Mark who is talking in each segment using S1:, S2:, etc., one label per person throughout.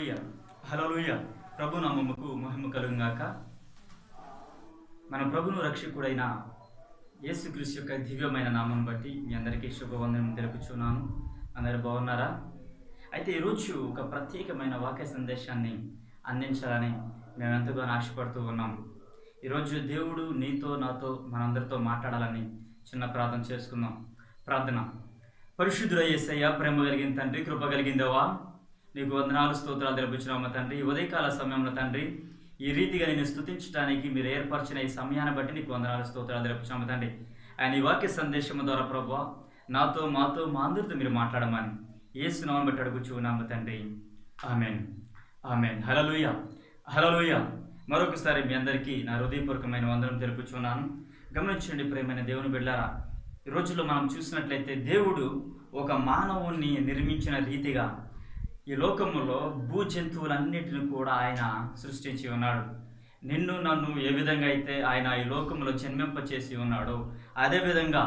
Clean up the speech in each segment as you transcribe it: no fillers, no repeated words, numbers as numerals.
S1: హల్లెలూయా హల్లెలూయా. ప్రభు నామముకు మహిమ కలుగుగాక. మన ప్రభును రక్షకుడైన యేసుక్రీస్తు యొక్క దివ్యమైన నామం బట్టి మీ అందరికీ శుభవందనం తెలుపుచున్నాను. అందరు బాగున్నారా? అయితే ఈరోజు ఒక ప్రత్యేకమైన వాక్య సందేశాన్ని అందించాలని మేము ఎంతగానో ఆశపడుతూ ఉన్నాం. ఈరోజు దేవుడు నీతో నాతో మనందరితో మాట్లాడాలని చిన్న ప్రార్థన చేసుకుందాం. ప్రార్థన. పరిశుద్ధుడ యేసయ్య, ప్రేమ కలిగిన తండ్రి, కృప కలిగిందవా, నీకు వందనాలు స్తోత్రాలు తెలుపుచున్నాము తండ్రి. ఉదయకాల సమయంలో తండ్రి, ఈ రీతిగా నేను స్తుతించడానికి మీరు ఏర్పరిచిన ఈ సమయాన్ని బట్టి నీకు వందనాలు స్తోత్రాలు తెలుపుచున్నాము తండ్రి. ఆయన ఈ వాక్య సందేశం ద్వారా ప్రభువా నాతో మాతో మా అందరితో మీరు మాట్లాడమని యేసు నామమును బట్టి అడుగుచున్నాము తండ్రి. ఆమేన్ ఆమేన్. హల్లెలూయా హల్లెలూయా. మరొకసారి మీ అందరికీ నా హృదయపూర్వకమైన వందనం తెలుపుచున్నాను. గమనించండి ప్రేమైన దేవుని బిడ్డలారా, ఈ రోజుల్లో మనం చూసినట్లయితే దేవుడు ఒక మానవుణ్ణి నిర్మించిన రీతిగా ఈ లోకములో భూ జంతువులన్నిటిని కూడా ఆయన సృష్టించి ఉన్నాడు. నిన్ను నన్ను ఏ విధంగా అయితే ఆయన ఈ లోకంలో జన్మింపచేసి ఉన్నాడో అదేవిధంగా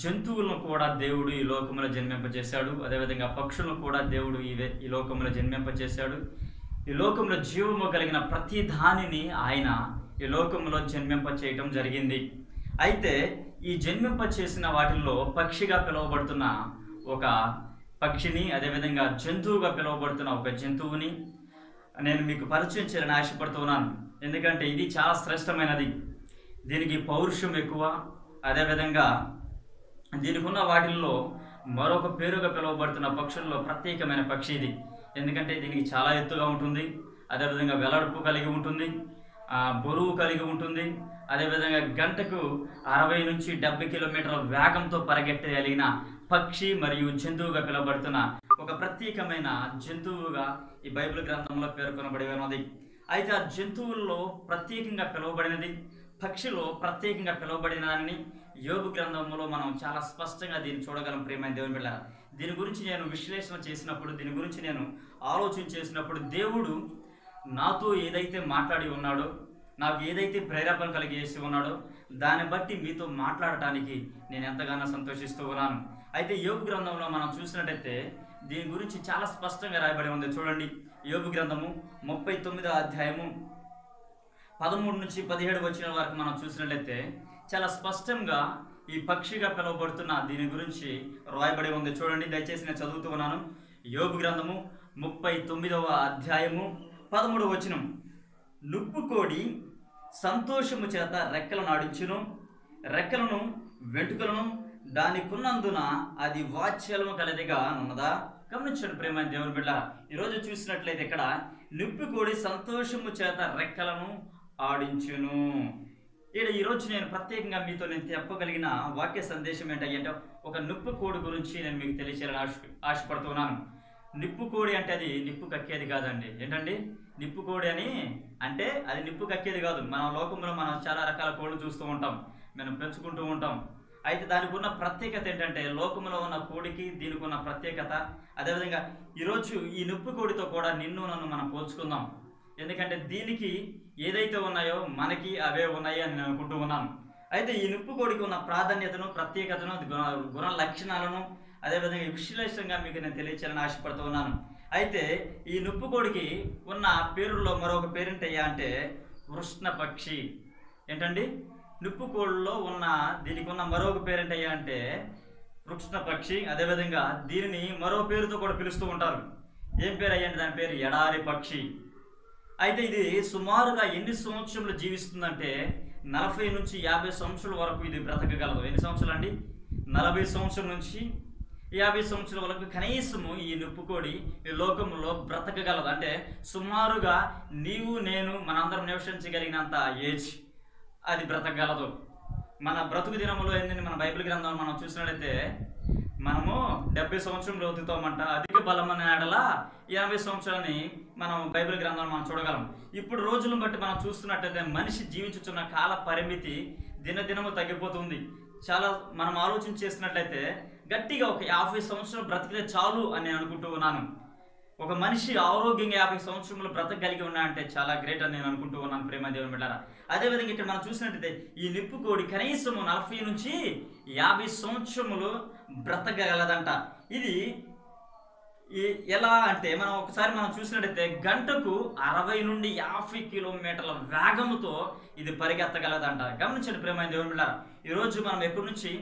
S1: జంతువులను కూడా దేవుడు ఈ లోకంలో జన్మింపచేశాడు. అదేవిధంగా పక్షులను కూడా దేవుడు ఈ లోకంలో జన్మింపచేశాడు. ఈ లోకంలో జీవము కలిగిన ప్రతి దానిని ఆయన ఈ లోకంలో జన్మింపచేయటం జరిగింది. అయితే ఈ జన్మింపచేసిన వాటిల్లో పక్షిగా పిలువబడుతున్న ఒక పక్షిని, అదేవిధంగా జంతువుగా పిలువబడుతున్న ఒక జంతువుని నేను మీకు పరిచయం చేయాలని ఆశపడుతున్నాను. ఎందుకంటే ఇది చాలా శ్రేష్టమైనది. దీనికి పౌరుషం ఎక్కువ. అదేవిధంగా దీనికి ఉన్న వాటిల్లో మరొక పేరుగా పిలువబడుతున్న పక్షుల్లో ప్రత్యేకమైన పక్షి ఇది. ఎందుకంటే దీనికి చాలా ఎత్తుగా ఉంటుంది, అదేవిధంగా వెడల్పు కలిగి ఉంటుంది, బరువు కలిగి ఉంటుంది. అదేవిధంగా గంటకు 60 నుంచి 70 కిలోమీటర్ల వేగంతో పరిగెట్టగలిగిన పక్షి మరియు జంతువుగా పిలువబడుతున్న ఒక ప్రత్యేకమైన జంతువుగా ఈ బైబిల్ గ్రంథంలో పేర్కొనబడి ఉన్నది. అయితే ఆ జంతువుల్లో ప్రత్యేకంగా పిలువబడినది, పక్షిలో ప్రత్యేకంగా పిలువబడినదని యోబు గ్రంథంలో మనం చాలా స్పష్టంగా దీన్ని చూడగలం. ప్రియమైన దేవుని బిడ్డలారా, దీని గురించి నేను విశ్లేషణ చేసినప్పుడు, దీని గురించి నేను ఆలోచన చేసినప్పుడు, దేవుడు నాతో ఏదైతే మాట్లాడి ఉన్నాడో, నాకు ఏదైతే ప్రేరేపణ కలిగేసి ఉన్నాడో దాన్ని బట్టి మీతో మాట్లాడటానికి నేను ఎంతగానో సంతోషిస్తూ ఉన్నాను. అయితే యోబు గ్రంథంలో మనం చూసినట్టయితే దీని గురించి చాలా స్పష్టంగా రాయబడి ఉంది. చూడండి, యోబు గ్రంథము 39వ అధ్యాయము 13 నుంచి 17 వచనాల వరకు మనం చూసినట్లయితే చాలా స్పష్టంగా ఈ పక్షిగా పిలువబడుతున్న దీని గురించి రాయబడి ఉంది. చూడండి, దయచేసి నేను చదువుతూ ఉన్నాను. యోబు గ్రంథము 39వ అధ్యాయము 13వ వచనం. నుప్పుకోడి సంతోషము చేత రెక్కలను ఆడించును, రెక్కలను వెంట్రుకలను దానికున్నందున అది వాత్సల్యము కలదిగా ఉన్నదా? గమనించండి ప్రేమ దేవుని బిడ్డ, ఈరోజు చూసినట్లయితే ఇక్కడ నిప్పుకోడి సంతోషము చేత రెక్కలను ఆడించును. ఇక్కడ ఈరోజు నేను ప్రత్యేకంగా మీతో నేను చెప్పగలిగిన వాక్య సందేశం ఏంటంటే ఒక నిప్పుకోడి గురించి నేను మీకు తెలియచేయాలని ఆశపడుతున్నాను. నిప్పుకోడి అంటే అది నిప్పు కక్కేది కాదండి. ఏంటండి నిప్పుకోడి అని అంటే అది నిప్పు కక్కేది కాదు. మన లోకంలో మనం చాలా రకాల కోళ్ళు చూస్తూ ఉంటాం, మనం పెంచుకుంటూ ఉంటాం. అయితే దానికి ఉన్న ప్రత్యేకత ఏంటంటే లోకంలో ఉన్న కోడికి దీనికి ఉన్న ప్రత్యేకత. అదేవిధంగా ఈరోజు ఈ నిప్పుకోడితో కూడా నిన్ను నన్ను మనం పోల్చుకుందాం. ఎందుకంటే దీనికి ఏదైతే ఉన్నాయో మనకి అవే ఉన్నాయి అని నేను అనుకుంటూ ఉన్నాను. అయితే ఈ నిప్పుకోడికి ఉన్న ప్రాధాన్యతను, ప్రత్యేకతను, గుణ లక్షణాలను అదేవిధంగా విశ్లేషంగా మీకు నేను తెలియచేయాలని ఆశపడుతూ ఉన్నాను. అయితే ఈ నిప్పుకోడికి ఉన్న పేరుల్లో మరొక పేరేంటయ్యా అంటే వృష్ణ పక్షి. ఏంటండి నిప్పుకోడిలో ఉన్న దీనికి ఉన్న మరొక పేరేంటయ్యా అంటే వృష్ణ పక్షి. అదేవిధంగా దీనిని మరో పేరుతో కూడా పిలుస్తూ ఉంటారు. ఏం పేరు అయ్యండి? దాని పేరు ఎడారి పక్షి. అయితే ఇది సుమారుగా ఎన్ని సంవత్సరాలు జీవిస్తుందంటే 40 నుంచి 50 సంవత్సరాల వరకు ఇది బ్రతకగలదు. ఎన్ని సంవత్సరాలు అండి? 40 సంవత్సరాల నుంచి 50 సంవత్సరాల వరకు కనీసము ఈ నిప్పుకోడి ఈ లోకంలో బ్రతకగలదు. అంటే సుమారుగా నీవు నేను మనందరం నివసించగలిగినంత ఏజ్ అది బ్రతకగలదు. మన బ్రతుకు దినములో ఏంటంటే మన బైబిల్ గ్రంథం మనం చూసినట్లయితే మనము 70 సంవత్సరాలు బ్రతుకుతామంట. అధిక బలమైన ఎడల 50 సంవత్సరాలని మనం బైబిల్ గ్రంథంలో మనం చూడగలం. ఇప్పుడు రోజులను బట్టి మనం చూస్తున్నట్లయితే మనిషి జీవించుతున్న కాల పరిమితి దినదినము తగ్గిపోతుంది. చాలా మనం ఆలోచన చేసినట్లయితే గట్టిగా ఒక 50 సంవత్సరాలు బ్రతికితే చాలు అని నేను అనుకుంటూ ఉన్నాను. ఒక మనిషి ఆరోగ్యంగా 50 సంవత్సరములు బ్రతకగలిగి ఉన్నా అంటే చాలా గ్రేట్ అని నేను అనుకుంటూ ఉన్నాను ప్రేమ దేవుని బిడ్డలారా. అదేవిధంగా ఇక్కడ మనం చూసినట్టయితే ఈ నిప్పుకోడి కనీసం 40 నుంచి 50 సంవత్సరములు బ్రతకగలదంట. ఇది ఎలా అంటే మనం చూసినట్టయితే గంటకు 60 నుండి 50 కిలోమీటర్ల వేగంతో ఇది పరిగెత్తగలదంట. గమనించండి ప్రియమైన దేవుని బిడ్డలారా, ఈరోజు మనం ఎక్కడి నుంచి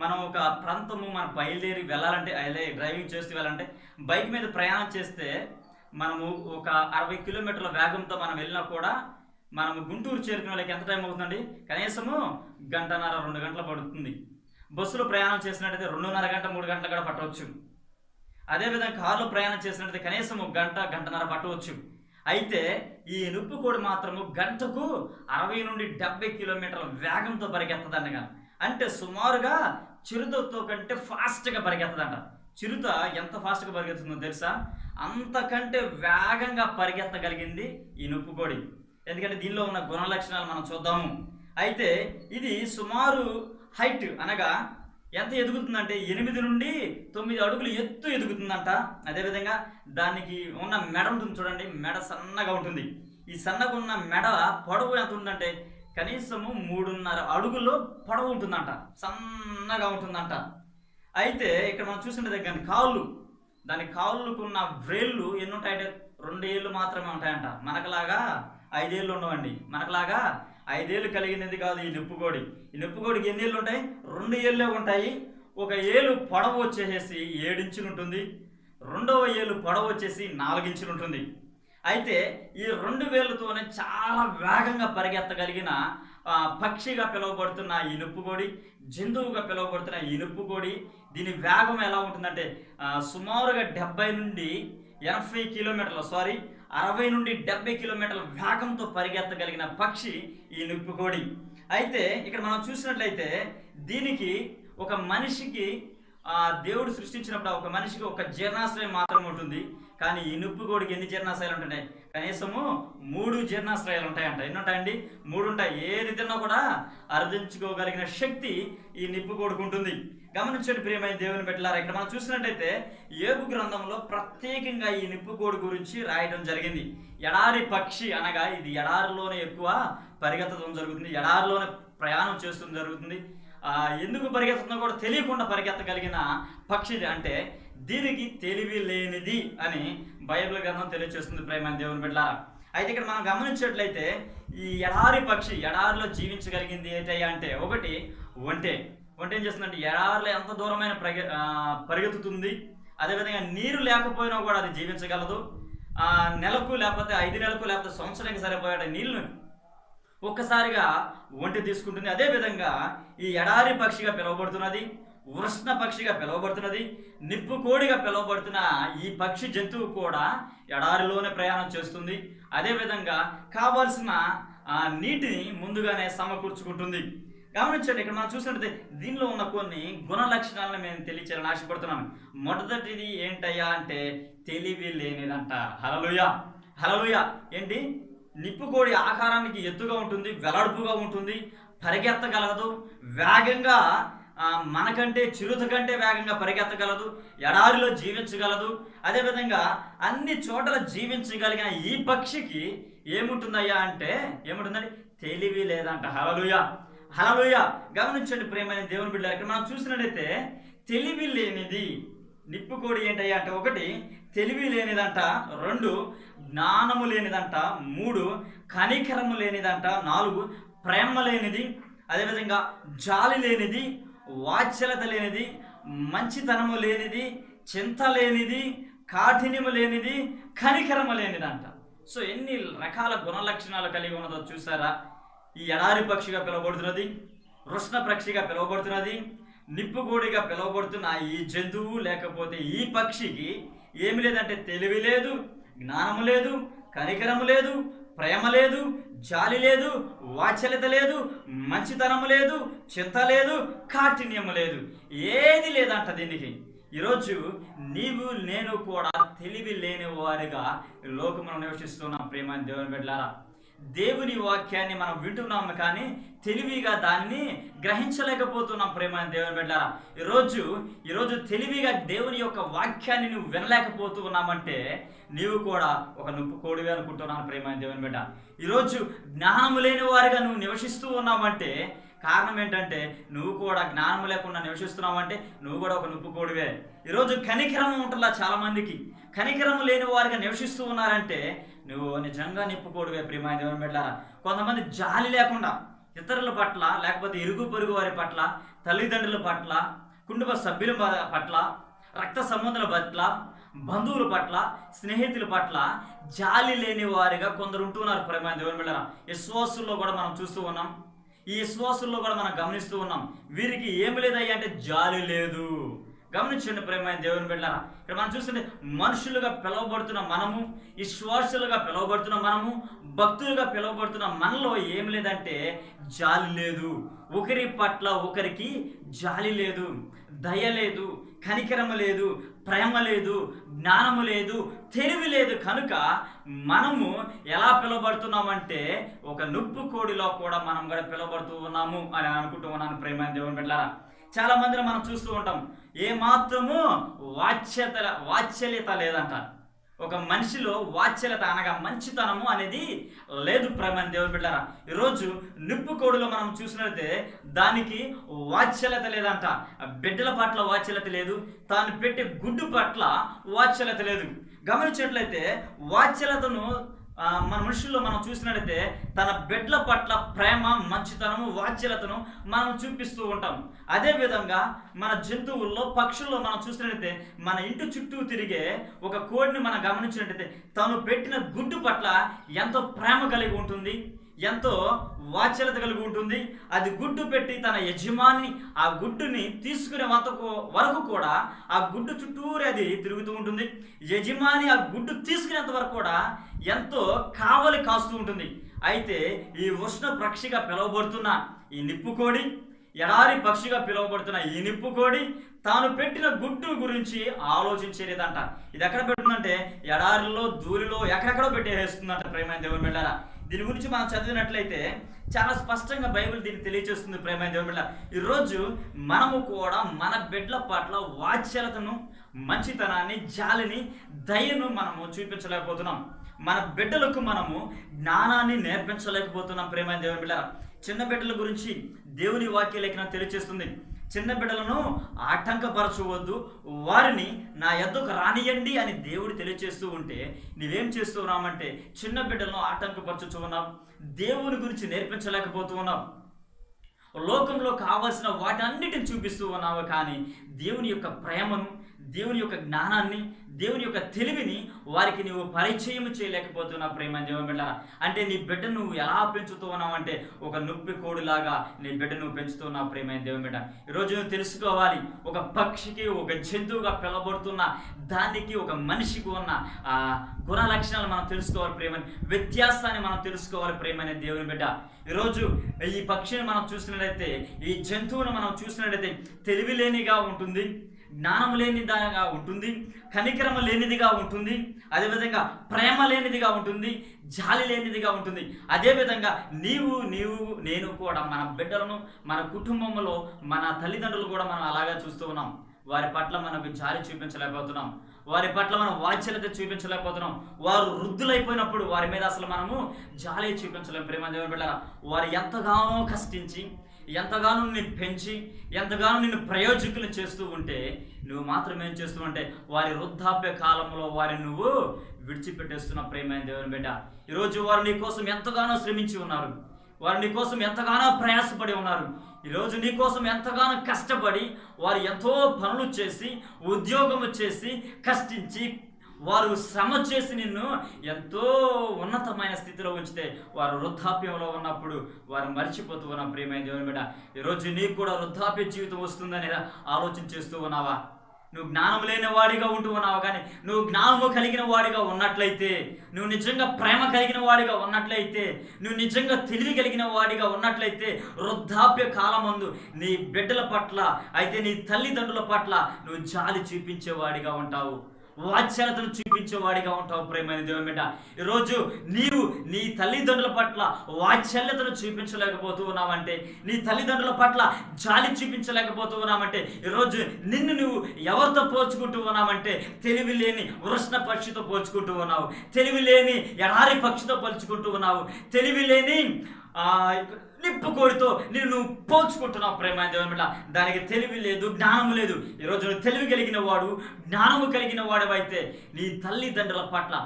S1: మనం ఒక ప్రాంతము మనం బయలుదేరి వెళ్ళాలంటే, డ్రైవింగ్ చేస్తూ వెళ్ళాలంటే, బైక్ మీద ప్రయాణం చేస్తే మనము ఒక 60 కిలోమీటర్ల వేగంతో మనం వెళ్ళినా కూడా మనము గుంటూరు చేరుకునే వాళ్ళకి ఎంత టైం అవుతుందండి? కనీసము గంటన్నర 2 గంటలు పడుతుంది. బస్సులో ప్రయాణం చేసినట్టయితే 2:30 గంట 3 గంటలు కూడా పట్టవచ్చు. అదేవిధంగా కారులో ప్రయాణం చేసినట్టయితే కనీసం గంట గంటన్నర పట్టవచ్చు. అయితే ఈ నిప్పుకోడి మాత్రము గంటకు 60 నుండి 70 కిలోమీటర్ల వేగంతో పరిగెత్తదండగా. అంటే సుమారుగా చిరుతతో కంటే ఫాస్ట్గా పరిగెత్తదంట. చిరుత ఎంత ఫాస్ట్గా పరిగెత్తుందో తెలుసా? అంతకంటే వేగంగా పరిగెత్తగలిగింది ఈ నిప్పుకోడి. ఎందుకంటే దీనిలో ఉన్న గుణ లక్షణాలు మనం చూద్దాము. అయితే ఇది సుమారు హైట్ అనగా ఎంత ఎదుగుతుందంటే 8 నుండి 9 అడుగులు ఎత్తు ఎదుగుతుందంట. అదేవిధంగా దానికి ఉన్న మెడ ఉంటుంది చూడండి, మెడ సన్నగా ఉంటుంది. ఈ సన్నగా ఉన్న మెడ పొడవు ఎంత ఉందంటే కనీసము 3.5 అడుగుల్లో పొడవు ఉంటుందంట, సన్నగా ఉంటుందంట. అయితే ఇక్కడ మనం చూసినట్టు దాని కాళ్ళకున్న వ్రేళ్ళు ఎన్ని ఉంటాయంటే 2 ఏళ్ళు మాత్రమే ఉంటాయంట. మనకులాగా 5 ఏళ్ళు ఉండవండి. మనకులాగా 5 ఏళ్ళు కలిగినది కాదు ఈ నిప్పుకోడి. ఈ నిప్పుకోడికి ఎన్ని ఏళ్ళు ఉంటాయి? 2 ఏళ్ళే ఉంటాయి. ఒక ఏలు పొడవు వచ్చేసి 7 ఇంచులు ఉంటుంది. రెండవ ఏలు పొడవు వచ్చేసి 4 ఇంచులు ఉంటుంది. అయితే ఈ 2 వేళ్ళతోనే చాలా వేగంగా పరిగెత్తగలిగిన పక్షిగా పిలువబడుతున్న ఈ నిప్పుకోడి, జంతువుగా పిలువబడుతున్న ఈ నిప్పుకోడి, దీని వేగం ఎలా ఉంటుందంటే సుమారుగా 70 నుండి 80 కిలోమీటర్ల 60 నుండి 70 కిలోమీటర్ల వేగంతో పరిగెత్తగలిగిన పక్షి ఈ నిప్పుకోడి. అయితే ఇక్కడ మనం చూసినట్లయితే దీనికి ఒక మనిషికి దేవుడు సృష్టించినప్పుడు ఒక మనిషికి ఒక జీర్ణాశ్రయం మాత్రం ఉంటుంది. కానీ ఈ నిప్పుకోడికి ఎన్ని జీర్ణాశ్రయాలు ఉంటాయి? కనీసము 3 జీర్ణాశ్రయాలు ఉంటాయంట. ఎన్ని ఉంటాయండి? 3 ఉంటాయి. ఏది తిన్నా కూడా అర్థించుకోగలిగిన శక్తి ఈ నిప్పుకోడికి ఉంటుంది. గమనించండి ప్రియమైన దేవుని బిడ్డలారా, ఇక్కడ మనం చూసినట్టయితే యోబు గ్రంథంలో ప్రత్యేకంగా ఈ నిప్పుకోడి గురించి రాయడం జరిగింది. ఎడారి పక్షి అనగా ఇది ఎడారిలోనే ఎక్కువ పరిగెత్తడం జరుగుతుంది, ఎడారిలోనే ప్రయాణం చేస్తూ జరుగుతుంది. ఎందుకు పరిగెత్తుతుందో కూడా తెలియకుండా పరిగెత్తగలిగిన పక్షిది. అంటే దీనికి తెలివి లేనిది అని బైబిల్ గ్రంథం తెలియజేస్తుంది ప్రియమైన దేవుని బిడ్డలారా. అయితే ఇక్కడ మనం గమనించినట్లయితే ఈ ఎడారి పక్షి ఎడారిలో జీవించగలిగింది ఏంటయ్యా అంటే, ఒకటి ఒంటె. ఏం చేస్తుందంటే ఎడారిలో ఎంత దూరమైన పరిగెత్తుతుంది. అదేవిధంగా నీరు లేకపోయినా కూడా అది జీవించగలదు. నెలకు లేకపోతే 5 నెలలకు లేకపోతే సంవత్సరానికి సరిపోయే నీళ్ళు ఒక్కసారిగా ఒంటె తీసుకుంటుంది. అదేవిధంగా ఈ ఎడారి పక్షిగా పిలువబడుతున్నది, వృష్ణ పక్షిగా పిలువబడుతున్నది, నిప్పుకోడిగా పిలువబడుతున్న ఈ పక్షి జంతువు కూడా ఎడారిలోనే ప్రయాణం చేస్తుంది. అదేవిధంగా కావాల్సిన నీటిని ముందుగానే సమకూర్చుకుంటుంది. గమనించండి, ఇక్కడ మనం చూసినట్లయితే దీనిలో ఉన్న కొన్ని గుణ లక్షణాలను మేము తెలియచేయాలని ఆశపడుతున్నాను. మొదటిది ఏంటయ్యా అంటే తెలివి లేనిదంట. హల్లెలూయా, హల్లెలూయా. ఏంటి? నిప్పుకోడి ఆకారానికి ఎత్తుగా ఉంటుంది, వెడల్పుగా ఉంటుంది, పరిగెత్తగలదు, వేగంగా మనకంటే చిరుత కంటే వేగంగా పరిగెత్తగలదు, ఎడారిలో జీవించగలదు. అదేవిధంగా అన్ని చోట్ల జీవించగలిగిన ఈ పక్షికి ఏముంటుందయ్యా అంటే ఏముంటుందండి? తెలివి లేదంట. హల్లెలూయా, హల్లెలూయా. గమనించండి ప్రియమైన దేవుని బిడ్డలారా, ఇక్కడ మనం చూసినట్లయితే తెలివి లేనిది నిప్పుకోడి ఏంటయ్యా అంటే, 1 తెలివి లేనిదంట, 2 జ్ఞానము లేనిదంట, 3 కనికరము లేనిదంట, 4 ప్రేమ లేనిది, అదేవిధంగా జాలి లేనిది, వాత్సల్యత లేనిది, మంచితనము లేనిది, చింత లేనిది, కాఠిన్యము లేనిది, కనికరము లేనిదంట. సో ఎన్ని రకాల గుణ లక్షణాలు కలిగి ఉన్నదో చూసారా? ఈ ఎడారి పక్షిగా పిలువబడుతున్నది, వృష్ణ పక్షిగా పిలువబడుతున్నది, నిప్పుకోడిగా పిలువబడుతున్న ఈ జంతువు లేకపోతే ఈ పక్షికి ఏమి లేదంటే తెలివి లేదు, జ్ఞానము లేదు, కనికరము లేదు, ప్రేమ లేదు, జాలి లేదు, వాత్సల్యత లేదు, మంచితనము లేదు, చింత లేదు, కాఠిన్యము లేదు, ఏది లేదంట దీనికి. ఈరోజు నీవు నేను కూడా తెలివి లేని వారిగా లోకములో నివసిస్తున్నాం ప్రియమైన దేవుని బిడ్డలారా. దేవుని వాక్యాన్ని మనం వింటున్నాము కానీ తెలివిగా దాన్ని గ్రహించలేకపోతున్నాం ప్రియమైన దేవుని బిడ్డలారా. ఈరోజు తెలివిగా దేవుని యొక్క వాక్యాన్ని నువ్వు వినలేకపోతూ ఉన్నామంటే నీవు కూడా ఒక నిప్పుకోడివే అనుకుంటున్నాను ప్రియమైన దేవుని బిడ్డ. ఈరోజు జ్ఞానము లేని వారిగా నువ్వు నివసిస్తూ ఉన్నామంటే కారణం ఏంటంటే నువ్వు కూడా జ్ఞానం లేకుండా నివసిస్తున్నావు అంటే నువ్వు కూడా ఒక నిప్పుకోడివే. ఈరోజు కనికరం ఉంటుందా చాలా మందికి, కనికరం లేని వారిగా నివసిస్తూ ఉన్నారంటే నువ్వు నిజంగా నిప్పుకోడివే ప్రియమైన దేవుని బిడ్డలారా. కొంతమంది జాలి లేకుండా ఇతరుల పట్ల, లేకపోతే ఇరుగు పొరుగు వారి పట్ల, తల్లిదండ్రుల పట్ల, కుటుంబ సభ్యుల పట్ల, రక్త సంబంధుల పట్ల, బంధువుల పట్ల, స్నేహితుల పట్ల జాలి లేని వారిగా కొందరు ఉంటున్నారు ప్రియమైన దేవుని బిడ్డలారా. విశ్వాసుల్లో కూడా మనం చూస్తూ ఉన్నాం, ఈ విశ్వాసుల్లో కూడా మనం గమనిస్తూ ఉన్నాం. వీరికి ఏమి లేదయ్యా అంటే జాలి లేదు. గమనించండి ప్రియమైన దేవుని బిడ్డలారా, ఇక్కడ మనం చూస్తుంటే మనుషులుగా పిలువబడుతున్న మనము, విశ్వాసులుగా పిలువబడుతున్న మనము, భక్తులుగా పిలువబడుతున్న మనలో ఏం లేదంటే జాలి లేదు. ఒకరి పట్ల ఒకరికి జాలి లేదు, దయ లేదు, కనికరము లేదు, ప్రేమ లేదు, జ్ఞానము లేదు, తెలివి లేదు. కనుక మనము ఎలా పిలువబడుతున్నామంటే ఒక నుప్పు కోడిలో కూడా మనం కూడా పిలువబడుతూ ఉన్నాము అని అనుకుంటూ ఉన్నాను ప్రియమైన దేవుని బిడ్డలారా. చాలా మందిని మనం చూస్తూ ఉంటాం, ఏ మాత్రము వాత్సల్యత లేదంట. ఒక మనిషిలో వాత్సల్యత అనగా మంచితనము అనేది లేదు ప్రియమైన దేవుని బిడ్డలారా. ఈరోజు నిప్పుకోడిలో మనం చూసినట్లయితే దానికి వాత్సల్యత లేదంట. బిడ్డల పట్ల వాత్సల్యత లేదు, తాను పెట్టే గుడ్డు పట్ల వాత్సల్యత లేదు. గమనించినట్లయితే వాత్సల్యతను మన మనుషుల్లో మనం చూసినట్లయితే తన బిడ్డల పట్ల ప్రేమ, మంచితనము, వాత్సల్యతను మనం చూపిస్తూ ఉంటాం. అదేవిధంగా మన జంతువుల్లో, పక్షుల్లో మనం చూసినట్లయితే మన ఇంటి చుట్టూ తిరిగే ఒక కోడిని మనం గమనించినట్లయితే తను పెట్టిన గుడ్డు పట్ల ఎంతో ప్రేమ కలిగి ఉంటుంది, ఎంతో వాత్సల్యత కలిగి ఉంటుంది. అది గుడ్డు పెట్టి తన యజమాని ఆ గుడ్డుని తీసుకునే వరకు కూడా ఆ గుడ్డు చుట్టూరే అది తిరుగుతూ ఉంటుంది. యజమాని ఆ గుడ్డు తీసుకునేంత వరకు కూడా ఎంతో కావలి కాస్తూ ఉంటుంది. అయితే ఈ ఉష్ణ పక్షిగా పిలువబడుతున్న ఈ నిప్పుకోడి, ఎడారి పక్షిగా పిలువబడుతున్న ఈ నిప్పుకోడి తాను పెట్టిన గుడ్డు గురించి ఆలోచించేదంట. ఇది ఎక్కడ పెడుతుందంటే ఎడారిలో, ధూళిలో, ఎక్కడెక్కడో పెట్టేస్తుందంట ప్రేమైన దేవుని బిడ్డలారా. దీని గురించి మనం చదివినట్లయితే చాలా స్పష్టంగా బైబిల్ దీన్ని తెలియజేస్తుంది ప్రేమైన దేవుని బిడ్డలారా. ఈరోజు మనము కూడా మన బిడ్డల పట్ల వాత్సల్యతను, మంచితనాన్ని, జాలిని, దయను మనము చూపించలేకపోతున్నాం. మన బిడ్డలకు మనము జ్ఞానాన్ని నేర్పించలేకపోతున్నాం ప్రేమైన దేవుని బిడ్డలారా. చిన్న బిడ్డల గురించి దేవుని వాక్య లేఖనం తెలియజేస్తుంది. చిన్న బిడ్డలను ఆటంకపరచవద్దు, వారిని నా యొద్దకు రానియండి అని దేవుడు తెలియజేస్తూ ఉంటే నీవేం చేస్తూ ఉన్నామంటే చిన్న బిడ్డలను ఆటంకపరచుతూ ఉన్నావు, దేవుని గురించి నేర్పించలేకపోతూ ఉన్నావు, లోకంలో కావాల్సిన వాటన్నిటిని చూపిస్తూ ఉన్నావు. కానీ దేవుని యొక్క ప్రేమను, దేవుని యొక్క జ్ఞానాన్ని, దేవుని యొక్క తెలివిని వారికి నువ్వు పరిచయం చేయలేకపోతున్నావు ప్రేమైన దేవుని బిడ్డ. అంటే నీ బిడ్డ నువ్వు ఎలా పెంచుతూ ఉన్నావు అంటే ఒక నొప్పి కోడిలాగా నీ బిడ్డ నువ్వు పెంచుతున్నావు ప్రేమైన దేవుని బిడ్డ. ఈరోజు నువ్వు తెలుసుకోవాలి, ఒక పక్షికి, ఒక జంతువుగా పిలవబడుతున్న దానికి, ఒక మనిషికి ఉన్న గుణ లక్షణాలు మనం తెలుసుకోవాలి ప్రేమ, వ్యత్యాసాన్ని మనం తెలుసుకోవాలి ప్రేమైన దేవుని బిడ్డ. ఈరోజు ఈ పక్షిని మనం చూసినట్లయితే, ఈ జంతువును మనం చూసినట్లయితే తెలివి లేనిగా ఉంటుంది, జ్ఞానం లేనిదిగా ఉంటుంది, కనికరమ లేనిదిగా ఉంటుంది, అదేవిధంగా ప్రేమ లేనిదిగా ఉంటుంది, జాలి లేనిదిగా ఉంటుంది. అదేవిధంగా నేను కూడా మన బిడ్డలను, మన కుటుంబంలో మన తల్లిదండ్రులు కూడా మనం అలాగే చూస్తూ ఉన్నాం. వారి పట్ల మనకు జాలి చూపించలేకపోతున్నాం, వారి పట్ల మనం వాత్సల్యత చూపించలేకపోతున్నాం. వారు వృద్ధులైపోయినప్పుడు వారి మీద అసలు మనము జాలి చూపించలేము ప్రేమ దేవుని బిడ్డలారా. వారు ఎంతగానో కష్టించి, ఎంతగానో నిన్ను పెంచి, ఎంతగానో నిన్ను ప్రయోజకులు చేస్తూ ఉంటే నువ్వు మాత్రం ఏం చేస్తూ ఉంటే వారి వృద్ధాప్య కాలంలో వారిని నువ్వు విడిచిపెట్టేస్తున్న ప్రేమైన దేవుని బిడ్డ. ఈరోజు వారు నీ కోసం ఎంతగానో శ్రమించి ఉన్నారు, వారు నీ కోసం ఎంతగానో ప్రయాసపడి ఉన్నారు. ఈరోజు నీ కోసం ఎంతగానో కష్టపడి వారు ఎంతో పనులు చేసి, ఉద్యోగము చేసి, కష్టించి, వారు శ్రమ చేసి నిన్ను ఎంతో ఉన్నతమైన స్థితిలో ఉంచితే వారు వృద్ధాప్యంలో ఉన్నప్పుడు వారు మర్చిపోతూ ఉన్న ప్రియమైన దేవుని బిడ్డ. ఈరోజు నీకు కూడా వృద్ధాప్య జీవితం వస్తుందని ఆలోచన చేస్తూ ఉన్నావా? నువ్వు జ్ఞానం లేని వాడిగా ఉంటూ ఉన్నావు. కానీ నువ్వు జ్ఞానము కలిగిన వాడిగా ఉన్నట్లయితే, నువ్వు నిజంగా ప్రేమ కలిగిన వాడిగా ఉన్నట్లయితే, నువ్వు నిజంగా తెలివి కలిగిన వాడిగా ఉన్నట్లయితే వృద్ధాప్య కాలమందు నీ బిడ్డల పట్ల, అయితే నీ తల్లిదండ్రుల పట్ల నువ్వు జాలి చూపించేవాడిగా ఉంటావు, వాత్సల్యతను చూపించేవాడిగా ఉంటావు ప్రేమైన దేవుని బిడ్డ. ఈరోజు నీవు నీ తల్లిదండ్రుల పట్ల వాత్సల్యతను చూపించలేకపోతూ ఉన్నావంటే, నీ తల్లిదండ్రుల పట్ల జాలి చూపించలేకపోతూ ఉన్నామంటే, ఈరోజు నిన్ను నువ్వు ఎవరితో పోల్చుకుంటూ ఉన్నామంటే తెలివి లేని వృష్ణ పక్షితో పోల్చుకుంటూ ఉన్నావు, తెలివి లేని ఎడారి పక్షితో పోల్చుకుంటూ ఉన్నావు, తెలివి లేని ఆ నిప్పు కోడితో నువ్వు పోల్చుకుంటున్నావు ప్రేమ దేవుని బిడ్డ. దానికి తెలివి లేదు, జ్ఞానము లేదు. ఈరోజు నువ్వు తెలివి కలిగిన వాడు, జ్ఞానము కలిగిన వాడివైతే నీ తల్లిదండ్రుల పట్ల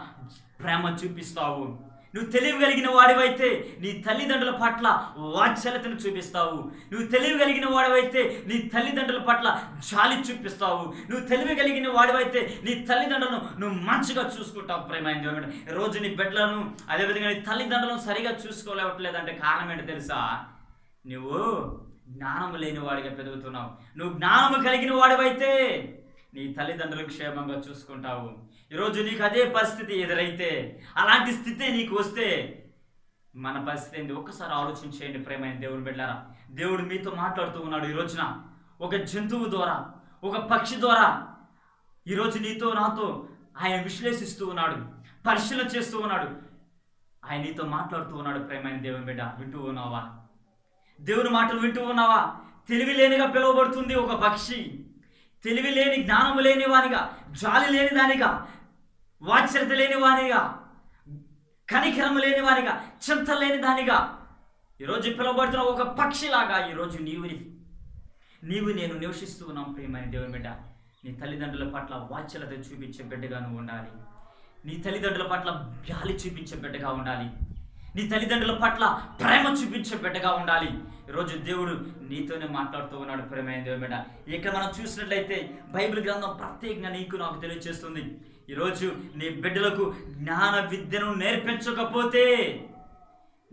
S1: ప్రేమ చూపిస్తావు. నువ్వు తెలివి కలిగిన వాడివైతే నీ తల్లిదండ్రుల పట్ల వాత్సల్యతను చూపిస్తావు. నువ్వు తెలివి కలిగిన వాడివైతే నీ తల్లిదండ్రుల పట్ల జాలి చూపిస్తావు. నువ్వు తెలివి కలిగిన వాడివైతే నీ తల్లిదండ్రులను నువ్వు మంచిగా చూసుకుంటావు ప్రేమ. రోజు నీ బిడ్డలను అదేవిధంగా నీ తల్లిదండ్రులను సరిగా చూసుకోలేవట్లేదంటే కారణం ఏంటో తెలుసా? నువ్వు జ్ఞానము లేని వాడిగా పెరుగుతున్నావు. నువ్వు జ్ఞానము కలిగిన వాడివైతే నీ తల్లిదండ్రులు క్షేమంగా చూసుకుంటావు. ఈరోజు నీకు అదే పరిస్థితి ఎదురైతే, అలాంటి స్థితి నీకు వస్తే మన పరిస్థితి ఏంటి? ఒక్కసారి ఆలోచించేయండి ప్రేమైన దేవుని బిడ్డలారా. దేవుడు మీతో మాట్లాడుతూ ఉన్నాడు ఈ రోజున. ఒక జంతువు ద్వారా, ఒక పక్షి ద్వారా ఈరోజు నీతో నాతో ఆయన విశ్లేషిస్తూ ఉన్నాడు, పరిశీలన చేస్తూ ఉన్నాడు. ఆయన నీతో మాట్లాడుతూ ఉన్నాడు ప్రేమైన దేవుని బిడ్డ. వింటూ ఉన్నావా? దేవుని మాటలు వింటూ ఉన్నావా? తెలివి లేనిగా పిలువబడుతుంది ఒక పక్షి. తెలివి లేని, జ్ఞానము లేని వానిగా, జాలి లేని దానిగా, వాత్సల్యత లేని వానిగా, కనికరము లేని వానిగా, చింత లేని దానిగా ఈరోజు పిలువబడుతున్న ఒక పక్షిలాగా ఈరోజు నీవు నేను నివసిస్తూ ఉన్నాం ప్రియమైన దేవుని బిడ్డ. నీ తల్లిదండ్రుల పట్ల వాత్సల్యత చూపించే బిడ్డగా నువ్వు ఉండాలి. నీ తల్లిదండ్రుల పట్ల జాలి చూపించే బిడ్డగా ఉండాలి. నీ తల్లిదండ్రుల పట్ల ప్రేమ చూపించే బిడ్డగా ఉండాలి. ఈరోజు దేవుడు నీతోనే మాట్లాడుతూ ఉన్నాడు ప్రేమైన దేవుని బిడ్డ. ఇక్కడ మనం చూసినట్లయితే బైబిల్ గ్రంథం ప్రత్యేకంగా నీకు నాకు తెలియజేస్తుంది. ఈరోజు నీ బిడ్డలకు జ్ఞాన విద్యను నేర్పించకపోతే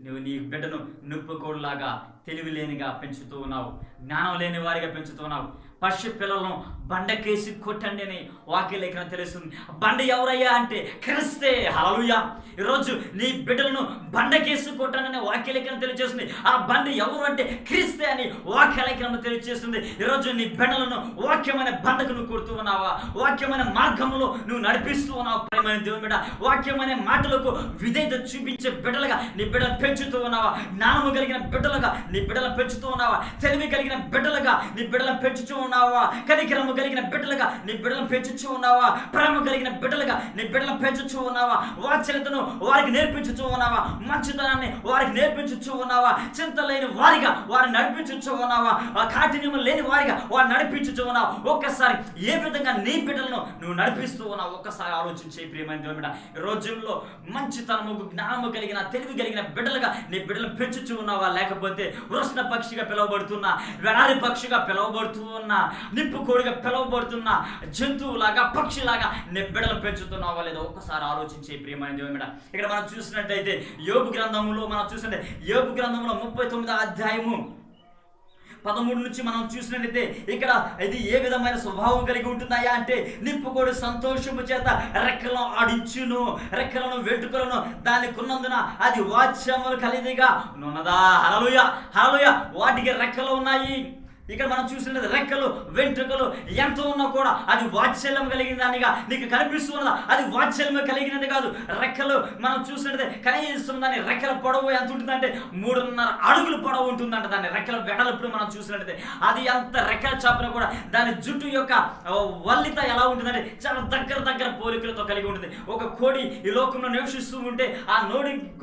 S1: నువ్వు నీ బిడ్డను నిప్పుకోడులాగా తెలివి లేనిగా పెంచుతూ ఉన్నావు, జ్ఞానం లేని వారిగా పెంచుతూ ఉన్నావు. పసి పిల్లలను బండకేసి కొట్టండి అని వాక్యలేఖన తెలుస్తుంది. బండ ఎవరయ్యా అంటే క్రీస్తే. హల్లెలూయా. ఈరోజు నీ బిడ్డలను బండకేసి కొట్టండి అనే వాక్యలేఖన తెలియజేస్తుంది. ఆ బండ ఎవరు అంటే క్రీస్తే అని వాక్యలేఖనం తెలియజేస్తుంది. ఈరోజు నీ బిడ్డలను వాక్యమైన బండకు నువ్వు కొడుతూ ఉన్నావా? వాక్యమైన మార్గంలో నువ్వు నడిపిస్తూ ఉన్నావు ప్రేమైన దేవుని బిడ్డ. వాక్యమైన మాటలకు విధేయత చూపించే బిడ్డలుగా నీ బిడ్డలు పెంచుతూ ఉన్నావా? జ్ఞానము కలిగిన బిడ్డలుగా నీ బిడ్డలను పెంచుతూ ఉన్నావా? తెలివి కలిగిన బిడ్డలుగా నీ బిడ్డలను పెంచుతూ ఉన్నావా? కనికరము కలిగిన బిడ్డలుగా నీ బిడ్డలను పెంచుతూ ఉన్నావా? ప్రేమ కలిగిన బిడ్డలుగా నీ బిడ్డలను పెంచుతూ ఉన్నావా? వాత్సల్యతను వారికి నేర్పించుతూ ఉన్నావా? మంచితనాన్ని వారికి నేర్పించుతూ ఉన్నావా? చింత లేని వారిగా వారిని నడిపించుతూ ఉన్నావా? కాఠిన్యం లేని వారిగా వారిని నడిపించుతూ ఉన్నావా? ఒక్కసారి ఏ విధంగా నీ బిడ్డలను నువ్వు నడిపిస్తూ ఉన్నావు ఒక్కసారి ఆలోచించే ప్రియమైన దేవుని బిడ్డ. ఈ రోజుల్లో మంచితనము, జ్ఞానము కలిగిన, తెలివి కలిగిన బిడ్డలుగా నీ బిడ్డలను పెంచుతూ ఉన్నావా? లేకపోతే వృష్ణ పక్షిగా పిలువబడుతున్నా, వెడారి పక్షిగా పిలువబడుతూ ఉన్నా, నిప్పు కోడిగా పిలువబడుతున్నా, జంతువులాగా, పక్షిలాగా నీ బిడ్డలను పెంచుతున్నావా లేదా? ఒక్కసారి ఆలోచించే ప్రియమైన దేవుని బిడ్డ. ఇక్కడ మనం చూసినట్టయితే యోబు గ్రంథంలో 39వ అధ్యాయము 13 నుంచి మనం చూసినట్లయితే ఇక్కడ ఇది ఏ విధమైన స్వభావం కలిగి ఉంటుందయ్యా అంటే, నిప్పుకోడు సంతోషము చేత రెక్కలను ఆడించును, రెక్కలను వెంట్రుకలను దానికి ఉన్నందున అది వాత్సల్యము కలిగినదిగా ఉన్నదా. హల్లెలూయా, హల్లెలూయా. వాటికి రెక్కలు ఉన్నాయి. ఇక్కడ మనం చూసినట్టు రెక్కలు, వెంట్రుకలు ఎంత ఉన్నా కూడా అది వాత్సల్యం కలిగిన దానిగా నీకు కనిపిస్తున్నదా? అది వాత్సల్యం కలిగినది కాదు. రెక్కలు మనం చూసినట్టే కనీసం దాని రెక్కల పొడవు ఎంత ఉంటుందంటే 3.5 అడుగులు పొడవు ఉంటుందంట. దాని రెక్కల వెడల్పును మనం చూసినట్లయితే అది అంత రెక్కల చాపున కూడా దాని జుట్టు యొక్క వల్లిత ఎలా ఉంటుందంటే చాలా దగ్గర పోలికలతో కలిగి ఉంటుంది. ఒక కోడి ఈ లోకంలో నివసిస్తూ ఉంటే ఆ